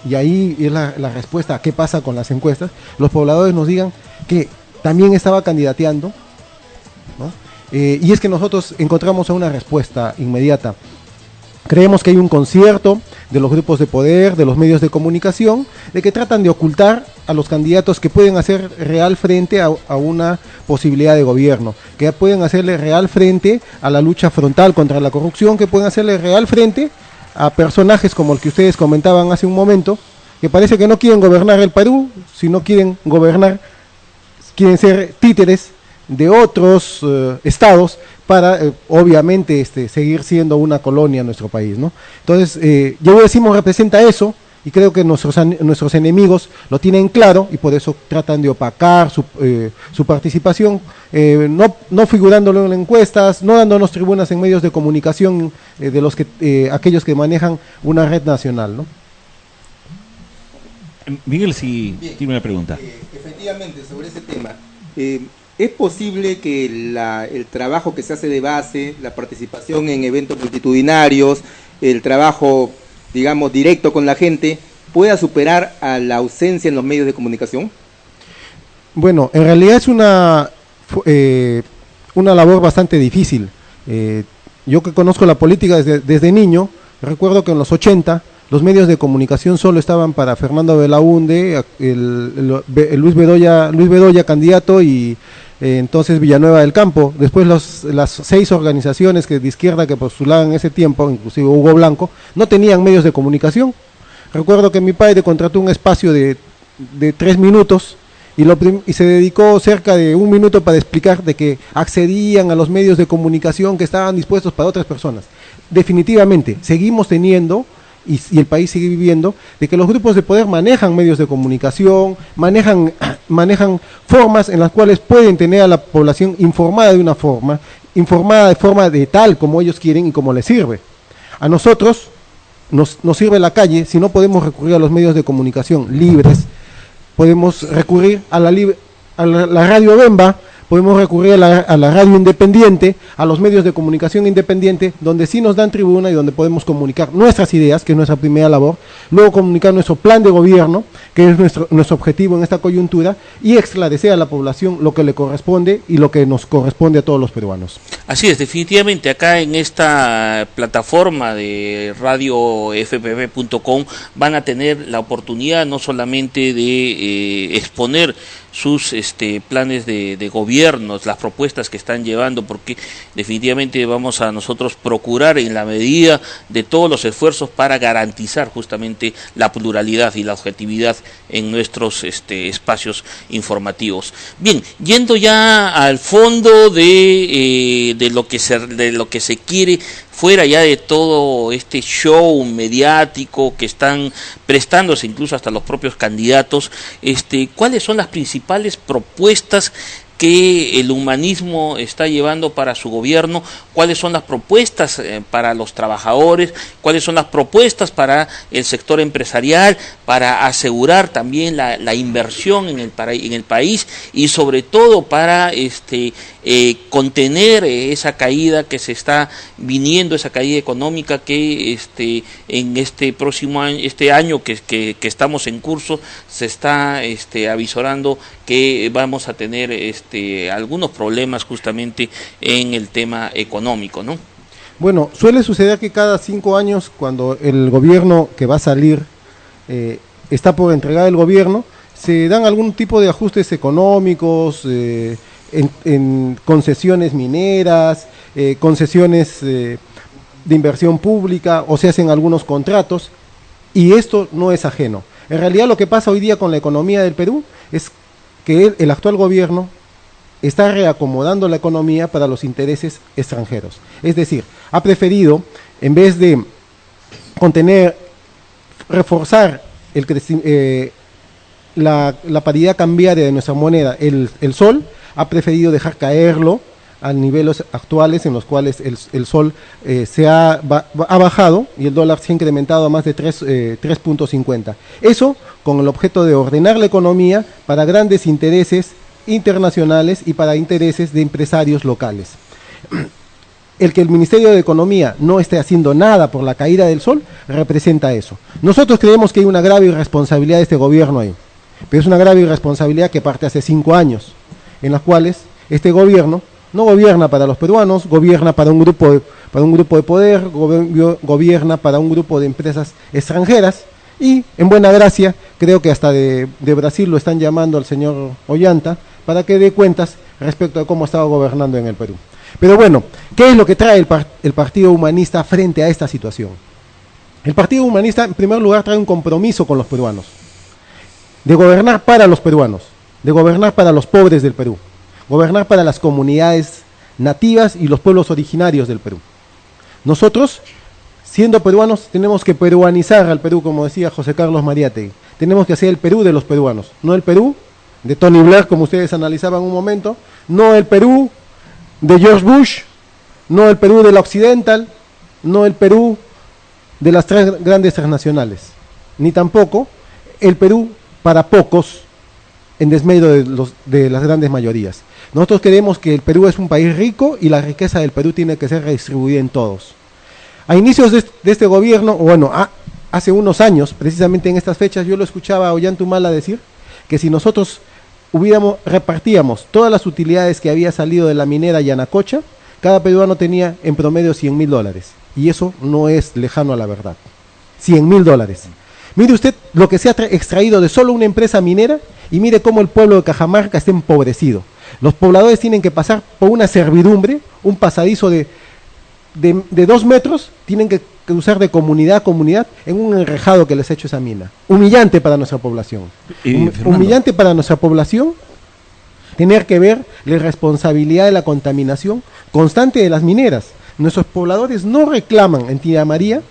y ahí es la respuesta a qué pasa con las encuestas. Los pobladores nos digan que también estaba candidateando, ¿no? Y es que nosotros encontramos una respuesta inmediata. Creemos que hay un concierto de los grupos de poder, de los medios de comunicación, de que tratan de ocultar a los candidatos que pueden hacer real frente a una posibilidad de gobierno, que pueden hacerle real frente a la lucha frontal contra la corrupción, que pueden hacerle real frente a personajes como el que ustedes comentaban hace un momento, que parece que no quieren gobernar el Perú, sino quieren ser títeres de otros estados para obviamente seguir siendo una colonia en nuestro país, ¿no? Entonces, Yehuda Simón representa eso, y creo que nuestros enemigos lo tienen claro, y por eso tratan de opacar su participación, no figurándolo en encuestas, no dándonos tribunas en medios de comunicación de aquellos que manejan una red nacional, ¿no? Miguel, sí, tiene una pregunta. Efectivamente, sobre ese tema, ¿es posible que el trabajo que se hace de base, la participación en eventos multitudinarios, el trabajo, digamos, directo con la gente, pueda superar a la ausencia en los medios de comunicación? Bueno, en realidad es una labor bastante difícil. Yo que conozco la política desde niño, recuerdo que en los 80 los medios de comunicación solo estaban para Fernando Belaúnde, Luis Bedoya candidato, y entonces Villanueva del Campo. Después las 6 organizaciones de izquierda que postulaban en ese tiempo, inclusive Hugo Blanco, no tenían medios de comunicación. Recuerdo que mi padre contrató un espacio de 3 minutos y se dedicó cerca de 1 minuto para explicar de que accedían a los medios de comunicación que estaban dispuestos para otras personas. Definitivamente, seguimos teniendo y el país sigue viviendo, de que los grupos de poder manejan medios de comunicación, manejan formas en las cuales pueden tener a la población informada de forma de tal como ellos quieren y como les sirve. A nosotros nos sirve la calle si no podemos recurrir a los medios de comunicación libres, podemos recurrir a la radio Bemba, podemos recurrir a la radio independiente, a los medios de comunicación independiente, donde sí nos dan tribuna y donde podemos comunicar nuestras ideas, que es nuestra primera labor, luego comunicar nuestro plan de gobierno, que es nuestro objetivo en esta coyuntura, y esclarecer a la población lo que le corresponde y lo que nos corresponde a todos los peruanos. Así es, definitivamente acá en esta plataforma de radiofpp.com van a tener la oportunidad no solamente de exponer sus planes de gobierno, las propuestas que están llevando, porque definitivamente vamos a nosotros procurar en la medida de todos los esfuerzos para garantizar justamente la pluralidad y la objetividad en nuestros espacios informativos. Bien, yendo ya al fondo de lo que se quiere, fuera ya de todo este show mediático que están prestándose incluso hasta los propios candidatos, ¿cuáles son las principales propuestas que el humanismo está llevando para su gobierno? ¿Cuáles son las propuestas para los trabajadores? ¿Cuáles son las propuestas para el sector empresarial, para asegurar también la inversión en el país y sobre todo para contener esa caída que se está viniendo, esa caída económica que en este próximo año, este año que estamos en curso, se está avisorando que vamos a tener algunos problemas justamente en el tema económico, ¿no? Bueno, suele suceder que cada 5 años, cuando el gobierno que va a salir está por entregar el gobierno, se dan algún tipo de ajustes económicos, en concesiones mineras, concesiones de inversión pública, o se hacen algunos contratos, y esto no es ajeno. En realidad lo que pasa hoy día con la economía del Perú es que el actual gobierno está reacomodando la economía para los intereses extranjeros. Es decir, ha preferido, en vez de reforzar la paridad cambiaria de nuestra moneda, el sol, ha preferido dejar caerlo a niveles actuales en los cuales el sol ha bajado y el dólar se ha incrementado a más de 3.50. Eso con el objeto de ordenar la economía para grandes intereses internacionales y para intereses de empresarios locales. El que el Ministerio de Economía no esté haciendo nada por la caída del sol representa eso. Nosotros creemos que hay una grave irresponsabilidad de este gobierno ahí, pero es una grave irresponsabilidad que parte hace 5 años, en las cuales este gobierno no gobierna para los peruanos, gobierna para un grupo de poder, gobierna para un grupo de empresas extranjeras, y en buena gracia, creo que hasta de Brasil lo están llamando al señor Ollanta para que dé cuentas respecto a cómo estaba gobernando en el Perú. Pero bueno, ¿qué es lo que trae el Partido Humanista frente a esta situación? El Partido Humanista, en primer lugar, trae un compromiso con los peruanos, de gobernar para los peruanos, de gobernar para los pobres del Perú, gobernar para las comunidades nativas y los pueblos originarios del Perú. Nosotros, siendo peruanos, tenemos que peruanizar al Perú, como decía José Carlos Mariátegui. Tenemos que hacer el Perú de los peruanos, no el Perú de Tony Blair, como ustedes analizaban un momento, no el Perú de George Bush, no el Perú de la Occidental, no el Perú de las 3 grandes transnacionales, ni tampoco el Perú para pocos en desmedro de las grandes mayorías. Nosotros creemos que el Perú es un país rico y la riqueza del Perú tiene que ser redistribuida en todos. A inicios de este gobierno, hace unos años, precisamente en estas fechas, yo lo escuchaba a Ollanta Humala decir que si nosotros repartíamos todas las utilidades que había salido de la minera Yanacocha, cada peruano tenía en promedio $100.000, y eso no es lejano a la verdad. $100.000. Mire usted lo que se ha extraído de solo una empresa minera, y mire cómo el pueblo de Cajamarca está empobrecido. Los pobladores tienen que pasar por una servidumbre, un pasadizo de 2 metros, tienen que cruzar de comunidad a comunidad en un enrejado que les ha hecho esa mina. Humillante para nuestra población. Humillante para nuestra población tener que ver la responsabilidad de la contaminación constante de las mineras. Nuestros pobladores no reclaman en Tía María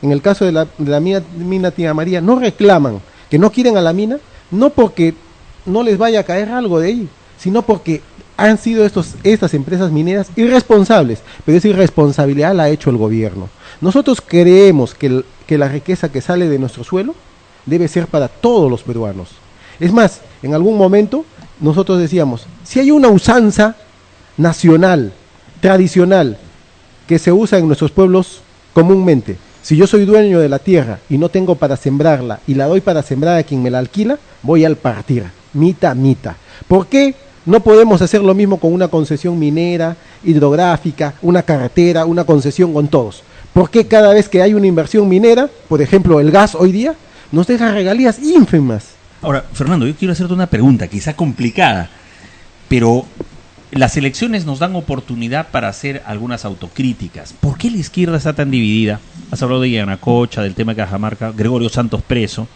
en el caso de la mina Tía María, no reclaman, que no quieren a la mina, no porque no les vaya a caer algo de ahí, sino porque han sido estas empresas mineras irresponsables, pero esa irresponsabilidad la ha hecho el gobierno. Nosotros creemos que la riqueza que sale de nuestro suelo debe ser para todos los peruanos. Es más, en algún momento nosotros decíamos, si hay una usanza nacional, tradicional, que se usa en nuestros pueblos comúnmente, si yo soy dueño de la tierra y no tengo para sembrarla y la doy para sembrar a quien me la alquila, voy al partir, mita. ¿Por qué no podemos hacer lo mismo con una concesión minera, hidrográfica, una carretera, una concesión con todos? ¿Por qué cada vez que hay una inversión minera, por ejemplo el gas hoy día, nos deja regalías ínfimas? Ahora, Fernando, yo quiero hacerte una pregunta, quizá complicada, pero las elecciones nos dan oportunidad para hacer algunas autocríticas. ¿Por qué la izquierda está tan dividida? Has hablado de Yanacocha, del tema de Cajamarca, Gregorio Santos preso,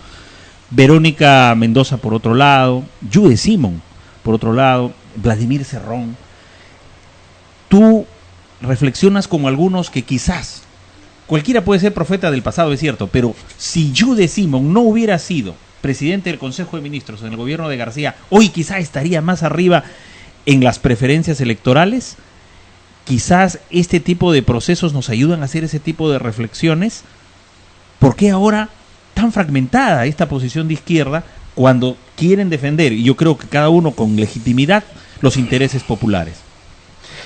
Verónica Mendoza por otro lado, Jude Simón por otro lado, Vladimir Cerrón. Tú reflexionas con algunos que quizás, cualquiera puede ser profeta del pasado, es cierto, pero si Jude Simón no hubiera sido presidente del Consejo de Ministros en el gobierno de García, hoy quizás estaría más arriba en las preferencias electorales. Quizás este tipo de procesos nos ayudan a hacer ese tipo de reflexiones. ¿Por qué ahora tan fragmentada esta posición de izquierda cuando quieren defender, y yo creo que cada uno con legitimidad, los intereses populares?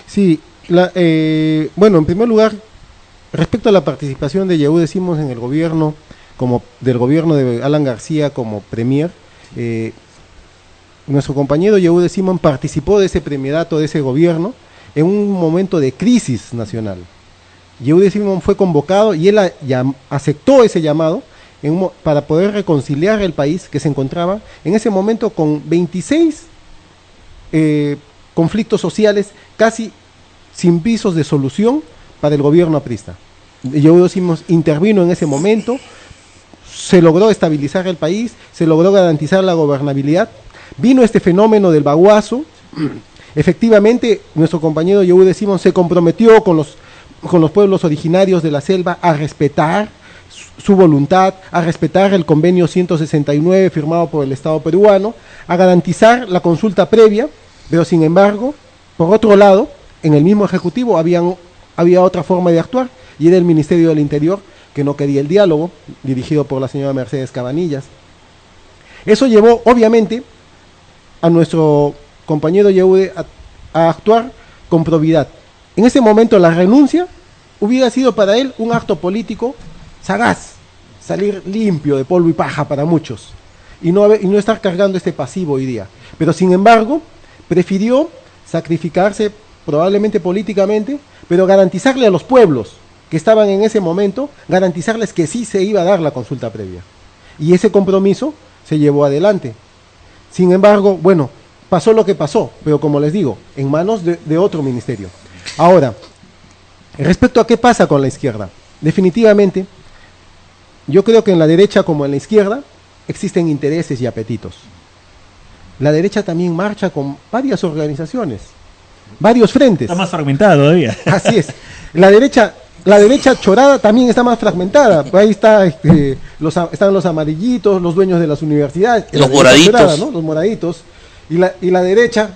Sí, bueno, en primer lugar, respecto a la participación de Yehude Simons en el gobierno, como del gobierno de Alan García como premier, nuestro compañero Yehude Simons participó de ese premierato, de ese gobierno, en un momento de crisis nacional. Yehude Simons fue convocado y él aceptó ese llamado para poder reconciliar el país, que se encontraba en ese momento con 26 conflictos sociales casi sin visos de solución para el gobierno aprista. Yehude Simons intervino en ese momento, se logró estabilizar el país, se logró garantizar la gobernabilidad. Vino este fenómeno del baguazo. Efectivamente, nuestro compañero Yehude Simons se comprometió con los pueblos originarios de la selva a respetar su voluntad, a respetar el convenio 169 firmado por el Estado peruano, a garantizar la consulta previa, pero sin embargo, por otro lado, en el mismo Ejecutivo había otra forma de actuar, y era el Ministerio del Interior, que no quería el diálogo, dirigido por la señora Mercedes Cabanillas. Eso llevó, obviamente, a nuestro compañero Yehude a actuar con probidad. En ese momento la renuncia hubiera sido para él un acto político sagaz, salir limpio de polvo y paja para muchos, y no estar cargando este pasivo hoy día. Pero sin embargo, prefirió sacrificarse probablemente políticamente, pero garantizarle a los pueblos que estaban en ese momento, garantizarles que sí se iba a dar la consulta previa. Y ese compromiso se llevó adelante. Sin embargo, bueno, pasó lo que pasó, pero como les digo, en manos de otro ministerio. Ahora, respecto a qué pasa con la izquierda, definitivamente, yo creo que en la derecha como en la izquierda existen intereses y apetitos. La derecha también marcha con varias organizaciones, varios frentes. Está más fragmentada todavía. Así es. La derecha chorada también está más fragmentada. Ahí están los amarillitos, los dueños de las universidades. Los moraditos. Chorada, ¿no? Los moraditos. Y la derecha,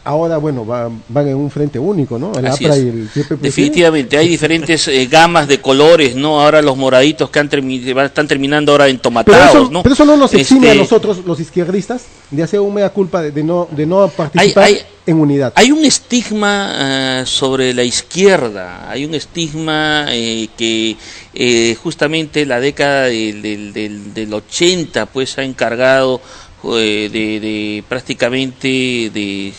ahora, bueno, van en un frente único, ¿no? El APRA y el PPP. Definitivamente, hay diferentes gamas de colores, ¿no? Ahora los moraditos que están terminando ahora entomatados, ¿no? Pero eso no nos exime a nosotros, los izquierdistas, de hacer un mea culpa, de no participar en unidad. Hay un estigma sobre la izquierda, hay un estigma que justamente la década del 80 pues ha encargado de prácticamente de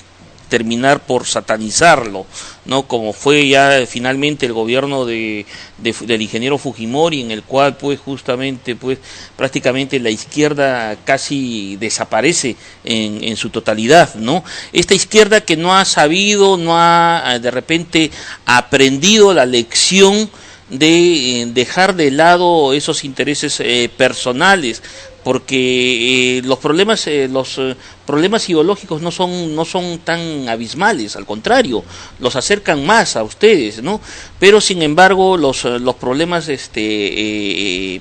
terminar por satanizarlo, ¿no? Como fue ya finalmente el gobierno del ingeniero Fujimori, en el cual pues justamente pues prácticamente la izquierda casi desaparece en su totalidad, ¿no? Esta izquierda que no ha sabido, no ha de repente aprendido la lección de dejar de lado esos intereses personales, porque los problemas ideológicos no son tan abismales, al contrario, los acercan más a ustedes, ¿no? Pero sin embargo los problemas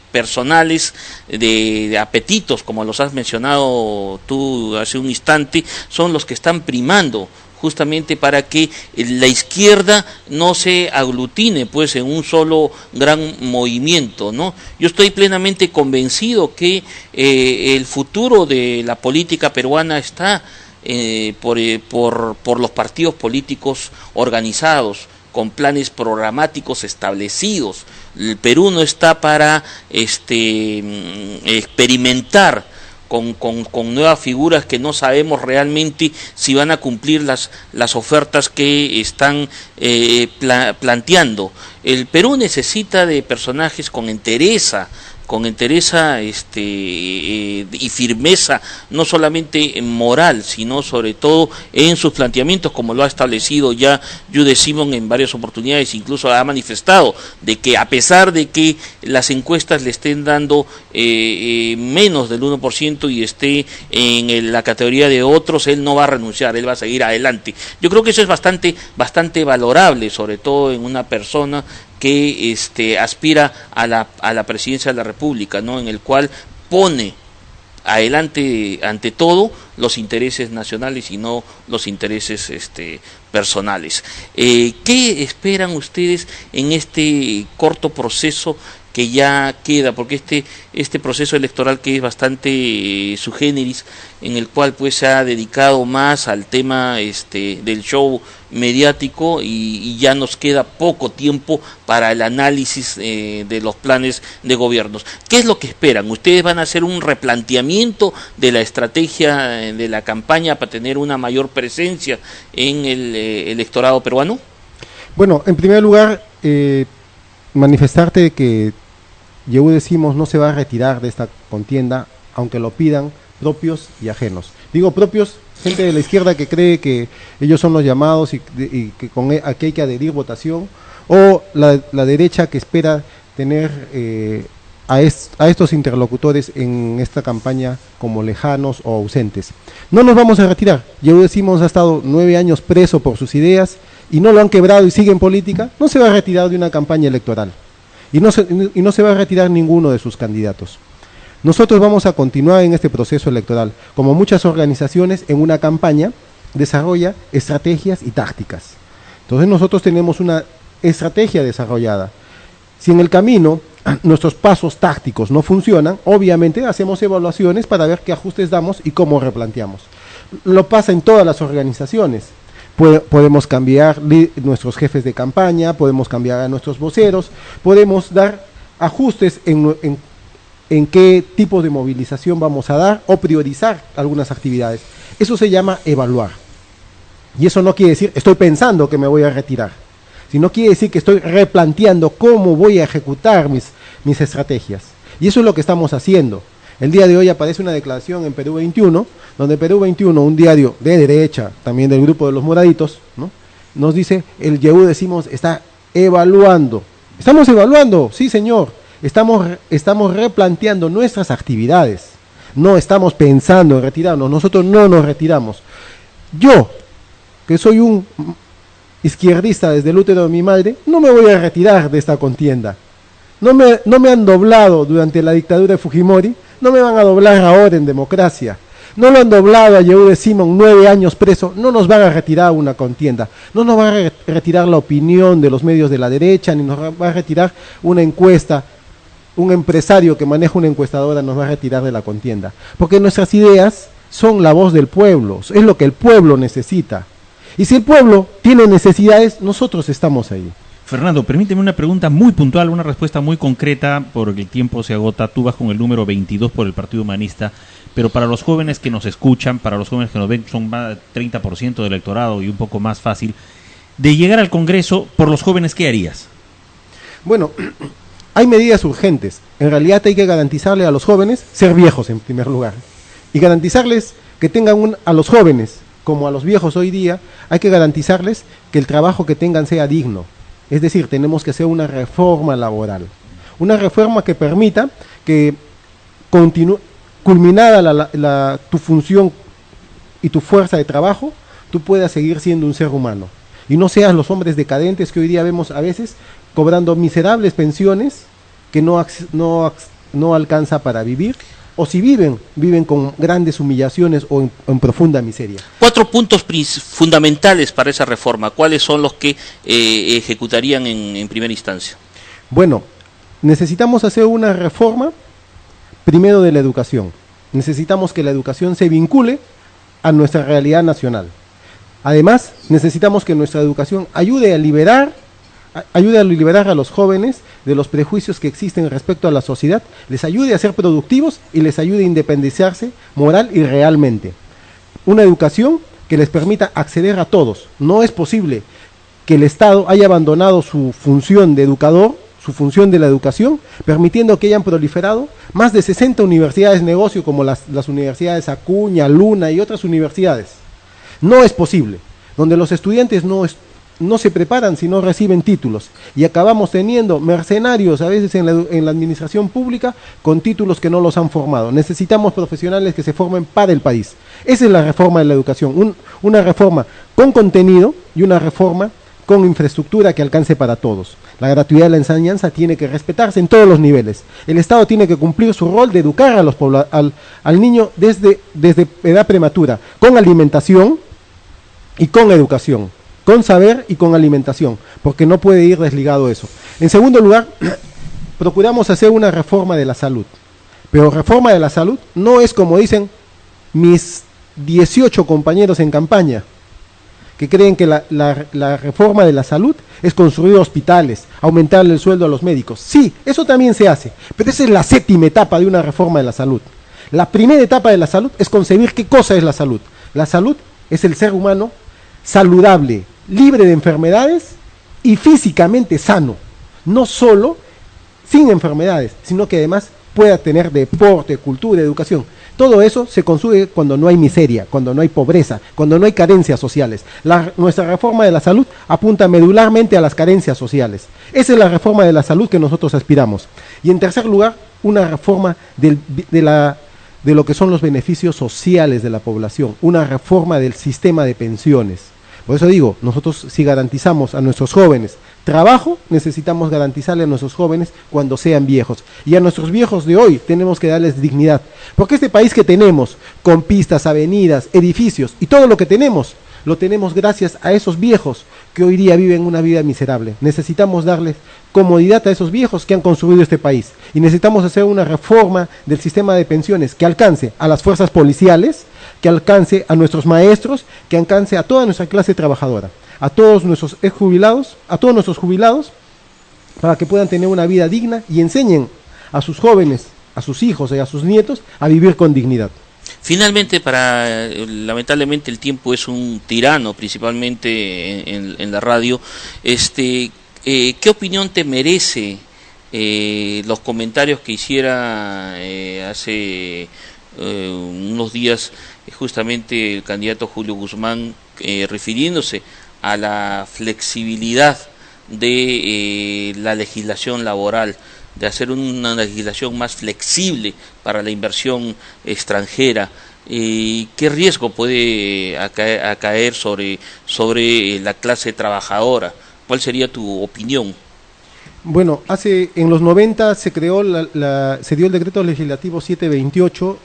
personales de apetitos, como los has mencionado tú hace un instante, son los que están primando, justamente para que la izquierda no se aglutine pues en un solo gran movimiento, ¿no? Yo estoy plenamente convencido que el futuro de la política peruana está por los partidos políticos organizados, con planes programáticos establecidos. El Perú no está para experimentar con nuevas figuras que no sabemos realmente si van a cumplir las ofertas que están planteando. El Perú necesita de personajes con entereza y firmeza, no solamente moral, sino sobre todo en sus planteamientos, como lo ha establecido ya Jude Simon en varias oportunidades, incluso ha manifestado de que a pesar de que las encuestas le estén dando menos del 1% y esté en la categoría de otros, él no va a renunciar, él va a seguir adelante. Yo creo que eso es bastante valorable, sobre todo en una persona que aspira a la presidencia de la República, ¿no? En el cual pone adelante ante todo los intereses nacionales y no los intereses personales. ¿Qué esperan ustedes en este corto proceso que ya queda? Porque este proceso electoral, que es bastante sui generis, en el cual pues se ha dedicado más al tema del show mediático, y ya nos queda poco tiempo para el análisis de los planes de gobiernos. ¿Qué es lo que esperan? ¿Ustedes van a hacer un replanteamiento de la estrategia de la campaña para tener una mayor presencia en el electorado peruano? Bueno, en primer lugar, manifestarte que Yehude Simons no se va a retirar de esta contienda, aunque lo pidan propios y ajenos. Digo propios, gente de la izquierda que cree que ellos son los llamados y que aquí hay que adherir votación, o la derecha que espera tener a estos interlocutores en esta campaña como lejanos o ausentes. No nos vamos a retirar. Yehude Simons ha estado 9 años preso por sus ideas y no lo han quebrado y sigue en política. No se va a retirar de una campaña electoral. Y no se va a retirar ninguno de sus candidatos. Nosotros vamos a continuar en este proceso electoral. Como muchas organizaciones, en una campaña desarrolla estrategias y tácticas. Entonces nosotros tenemos una estrategia desarrollada. Si en el camino nuestros pasos tácticos no funcionan, obviamente hacemos evaluaciones para ver qué ajustes damos y cómo replanteamos. Lo pasa en todas las organizaciones. Podemos cambiar nuestros jefes de campaña, podemos cambiar a nuestros voceros, podemos dar ajustes en qué tipo de movilización vamos a dar o priorizar algunas actividades. Eso se llama evaluar. Y eso no quiere decir estoy pensando que me voy a retirar, sino quiere decir que estoy replanteando cómo voy a ejecutar mis estrategias. Y eso es lo que estamos haciendo. El día de hoy aparece una declaración en Perú 21, donde Perú 21, un diario de derecha, también del grupo de los moraditos, ¿no?, nos dice, el Yehude Simons está evaluando. Estamos evaluando, sí señor, estamos replanteando nuestras actividades, no estamos pensando en retirarnos, nosotros no nos retiramos. Yo, que soy un izquierdista desde el útero de mi madre, no me voy a retirar de esta contienda. No me han doblado durante la dictadura de Fujimori, no me van a doblar ahora en democracia. No lo han doblado a Yehude Simons 9 años preso, no nos van a retirar una contienda, no nos van a retirar la opinión de los medios de la derecha, ni nos va a retirar una encuesta, un empresario que maneja una encuestadora nos va a retirar de la contienda, porque nuestras ideas son la voz del pueblo, es lo que el pueblo necesita. Y si el pueblo tiene necesidades, nosotros estamos ahí. Fernando, permíteme una pregunta muy puntual, una respuesta muy concreta, porque el tiempo se agota. Tú vas con el número 22 por el Partido Humanista, pero para los jóvenes que nos escuchan, para los jóvenes que nos ven, son más 30% del electorado y un poco más fácil, de llegar al Congreso, por los jóvenes, ¿qué harías? Bueno, hay medidas urgentes. En realidad hay que garantizarle a los jóvenes ser viejos en primer lugar, y garantizarles que tengan a los jóvenes, como a los viejos hoy día, hay que garantizarles que el trabajo que tengan sea digno. Es decir, tenemos que hacer una reforma laboral, una reforma que permita que culminada tu función y tu fuerza de trabajo, tú puedas seguir siendo un ser humano. Y no seas los hombres decadentes que hoy día vemos a veces cobrando miserables pensiones que no alcanza para vivir, o si viven con grandes humillaciones o en profunda miseria. 4 puntos fundamentales para esa reforma. ¿Cuáles son los que ejecutarían en primera instancia? Bueno, necesitamos hacer una reforma primero de la educación. Necesitamos que la educación se vincule a nuestra realidad nacional. Además, necesitamos que nuestra educación ayude a liberar a los jóvenes de los prejuicios que existen respecto a la sociedad, les ayude a ser productivos y les ayude a independizarse moral y realmente. Una educación que les permita acceder a todos. No es posible que el Estado haya abandonado su función de educador, su función de la educación, permitiendo que hayan proliferado más de 60 universidades de negocio como las universidades Acuña, Luna y otras universidades. No es posible, donde los estudiantes no se preparan si no reciben títulos, y acabamos teniendo mercenarios a veces en la administración pública con títulos que no los han formado. Necesitamos profesionales que se formen para el país. Esa es la reforma de la educación, una reforma con contenido y una reforma con infraestructura que alcance para todos. La gratuidad de la enseñanza tiene que respetarse en todos los niveles. El Estado tiene que cumplir su rol de educar al niño desde edad prematura, con alimentación y con educación, con saber y con alimentación, porque no puede ir desligado eso. En segundo lugar, procuramos hacer una reforma de la salud, pero reforma de la salud no es como dicen mis 18 compañeros en campaña, que creen que la reforma de la salud es construir hospitales, aumentarle el sueldo a los médicos. Sí, eso también se hace, pero esa es la 7ª etapa de una reforma de la salud. La primera etapa de la salud es concebir qué cosa es la salud. La salud es el ser humano saludable, libre de enfermedades y físicamente sano, no solo sin enfermedades, sino que además pueda tener deporte, cultura, educación. Todo eso se consigue cuando no hay miseria, cuando no hay pobreza, cuando no hay carencias sociales. Nuestra reforma de la salud apunta medularmente a las carencias sociales. Esa es la reforma de la salud que nosotros aspiramos. Y en tercer lugar, una reforma de lo que son los beneficios sociales de la población, una reforma del sistema de pensiones. Por eso digo, nosotros si garantizamos a nuestros jóvenes trabajo, necesitamos garantizarle a nuestros jóvenes cuando sean viejos. Y a nuestros viejos de hoy tenemos que darles dignidad. Porque este país que tenemos, con pistas, avenidas, edificios y todo lo que tenemos, lo tenemos gracias a esos viejos que hoy día viven una vida miserable. Necesitamos darles comodidad a esos viejos que han construido este país. Y necesitamos hacer una reforma del sistema de pensiones que alcance a las fuerzas policiales, que alcance a nuestros maestros, que alcance a toda nuestra clase trabajadora, a todos nuestros exjubilados, a todos nuestros jubilados, para que puedan tener una vida digna y enseñen a sus jóvenes, a sus hijos y a sus nietos a vivir con dignidad. Finalmente, lamentablemente el tiempo es un tirano, principalmente en la radio. ¿Qué opinión te merece los comentarios que hiciera hace unos días justamente el candidato Julio Guzmán, refiriéndose a la flexibilidad de la legislación laboral, de hacer una legislación más flexible para la inversión extranjera? ¿Qué riesgo puede acaer sobre la clase trabajadora? ¿Cuál sería tu opinión? Bueno, en los 90 se creó se dio el decreto legislativo 728,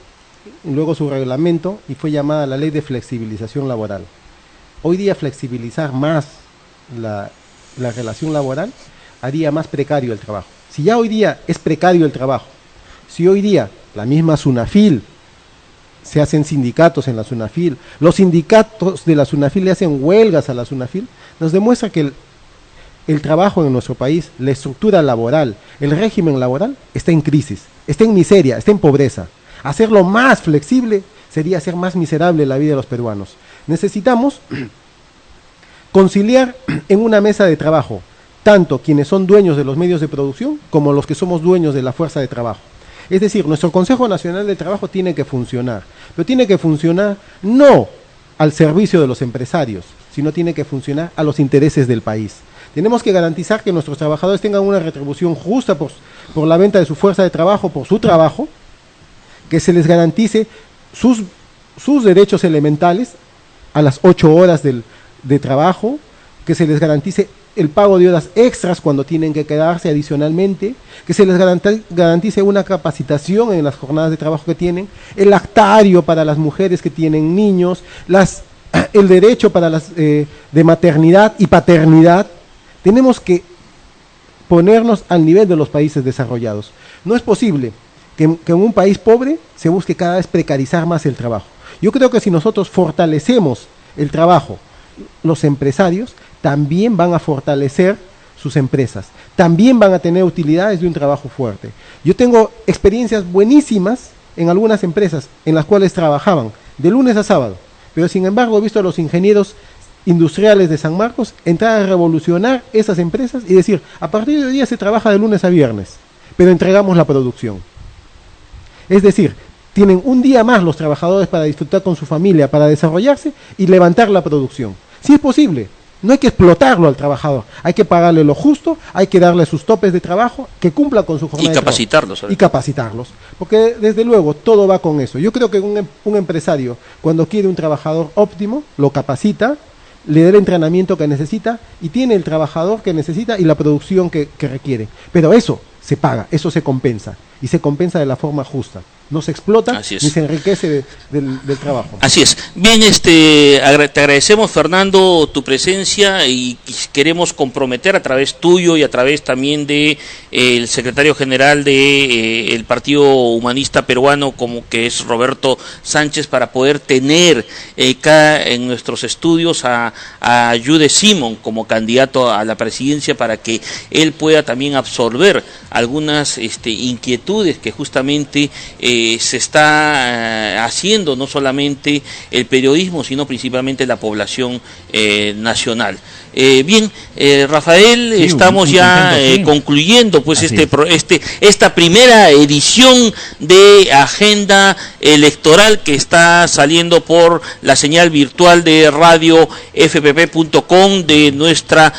luego su reglamento, y fue llamada la Ley de Flexibilización Laboral. Hoy día flexibilizar más la relación laboral haría más precario el trabajo. Si ya hoy día es precario el trabajo, si hoy día la misma SUNAFIL, se hacen sindicatos en la SUNAFIL, los sindicatos de la SUNAFIL le hacen huelgas a la SUNAFIL, nos demuestra que el trabajo en nuestro país, la estructura laboral, el régimen laboral está en crisis, está en miseria, está en pobreza. Hacerlo más flexible sería hacer más miserable la vida de los peruanos. Necesitamos conciliar en una mesa de trabajo tanto quienes son dueños de los medios de producción como los que somos dueños de la fuerza de trabajo. Es decir, nuestro Consejo Nacional del Trabajo tiene que funcionar, pero tiene que funcionar no al servicio de los empresarios, sino tiene que funcionar a los intereses del país. Tenemos que garantizar que nuestros trabajadores tengan una retribución justa por la venta de su fuerza de trabajo, por su trabajo, que se les garantice sus derechos elementales a las 8 horas de trabajo, que se les garantice el pago de horas extras cuando tienen que quedarse adicionalmente, que se les garantice una capacitación en las jornadas de trabajo que tienen, el lactario para las mujeres que tienen niños, el derecho para de maternidad y paternidad. Tenemos que ponernos al nivel de los países desarrollados. No es posible que en un país pobre se busque cada vez precarizar más el trabajo. Yo creo que si nosotros fortalecemos el trabajo, los empresarios también van a fortalecer sus empresas, también van a tener utilidades de un trabajo fuerte. Yo tengo experiencias buenísimas en algunas empresas en las cuales trabajaban de lunes a sábado, pero sin embargo he visto a los ingenieros industriales de San Marcos entrar a revolucionar esas empresas y decir, a partir de hoy día se trabaja de lunes a viernes, pero entregamos la producción. Es decir, tienen un día más los trabajadores para disfrutar con su familia, para desarrollarse y levantar la producción. Sí es posible, no hay que explotarlo al trabajador, hay que pagarle lo justo, hay que darle sus topes de trabajo, que cumpla con su jornada de trabajo. Y capacitarlos, porque desde luego todo va con eso. Yo creo que un empresario, cuando quiere un trabajador óptimo, lo capacita, le da el entrenamiento que necesita y tiene el trabajador que necesita y la producción que requiere. Pero eso se paga, eso se compensa, y se compensa de la forma justa. No se explota ni se enriquece del trabajo. Así es. Bien, te agradecemos, Fernando, tu presencia, y queremos comprometer a través tuyo y a través también de el secretario general de el Partido Humanista Peruano, como que es Roberto Sánchez, para poder tener acá en nuestros estudios a Jude Simon como candidato a la presidencia, para que él pueda también absorber algunas inquietudes que justamente se está haciendo, no solamente el periodismo, sino principalmente la población nacional. Bien, Rafael, sí, estamos ya concluyendo pues esta primera edición de Agenda Electoral, que está saliendo por la señal virtual de radio fpp.com de nuestro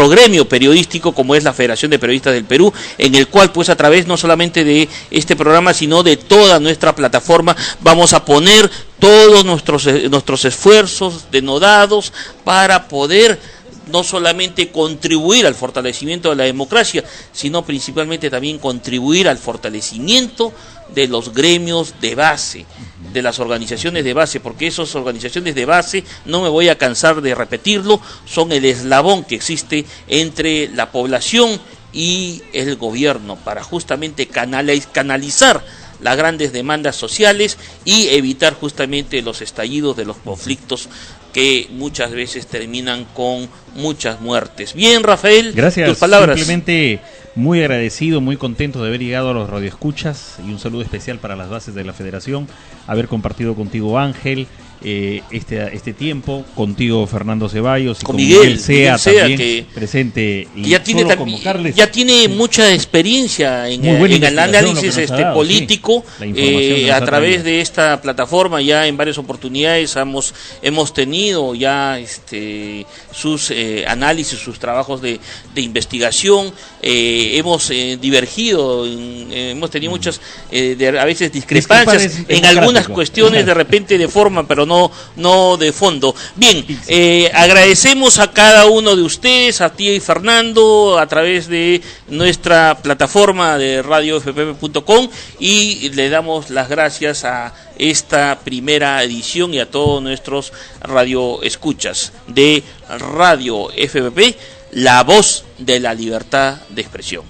gremio periodístico, como es la Federación de Periodistas del Perú, en el cual pues a través no solamente de este programa, sino de toda nuestra plataforma, vamos a poner todos nuestros esfuerzos denodados para poder no solamente contribuir al fortalecimiento de la democracia, sino principalmente también contribuir al fortalecimiento de los gremios de base, de las organizaciones de base, porque esas organizaciones de base, no me voy a cansar de repetirlo, son el eslabón que existe entre la población y el gobierno, para justamente canalizar las grandes demandas sociales y evitar justamente los estallidos de los conflictos que muchas veces terminan con muchas muertes. Bien, Rafael, gracias, tus palabras. Simplemente muy agradecido, muy contento de haber llegado a los radioescuchas, y un saludo especial para las bases de la Federación, haber compartido contigo, Ángel, este tiempo, contigo, Fernando Ceballos, y con Miguel Sea también que presente, y ya tiene mucha experiencia en el análisis político, sí, a través de esta plataforma. Ya en varias oportunidades hemos tenido ya sus análisis, sus trabajos de investigación. Hemos divergido, hemos tenido muchas a veces discrepancias en algunas cuestiones, de repente de forma, pero no de fondo. Bien, agradecemos a cada uno de ustedes, a ti y Fernando, a través de nuestra plataforma de radiofpp.com, y le damos las gracias a esta primera edición y a todos nuestros radioescuchas de Radio FPP, la voz de la libertad de expresión.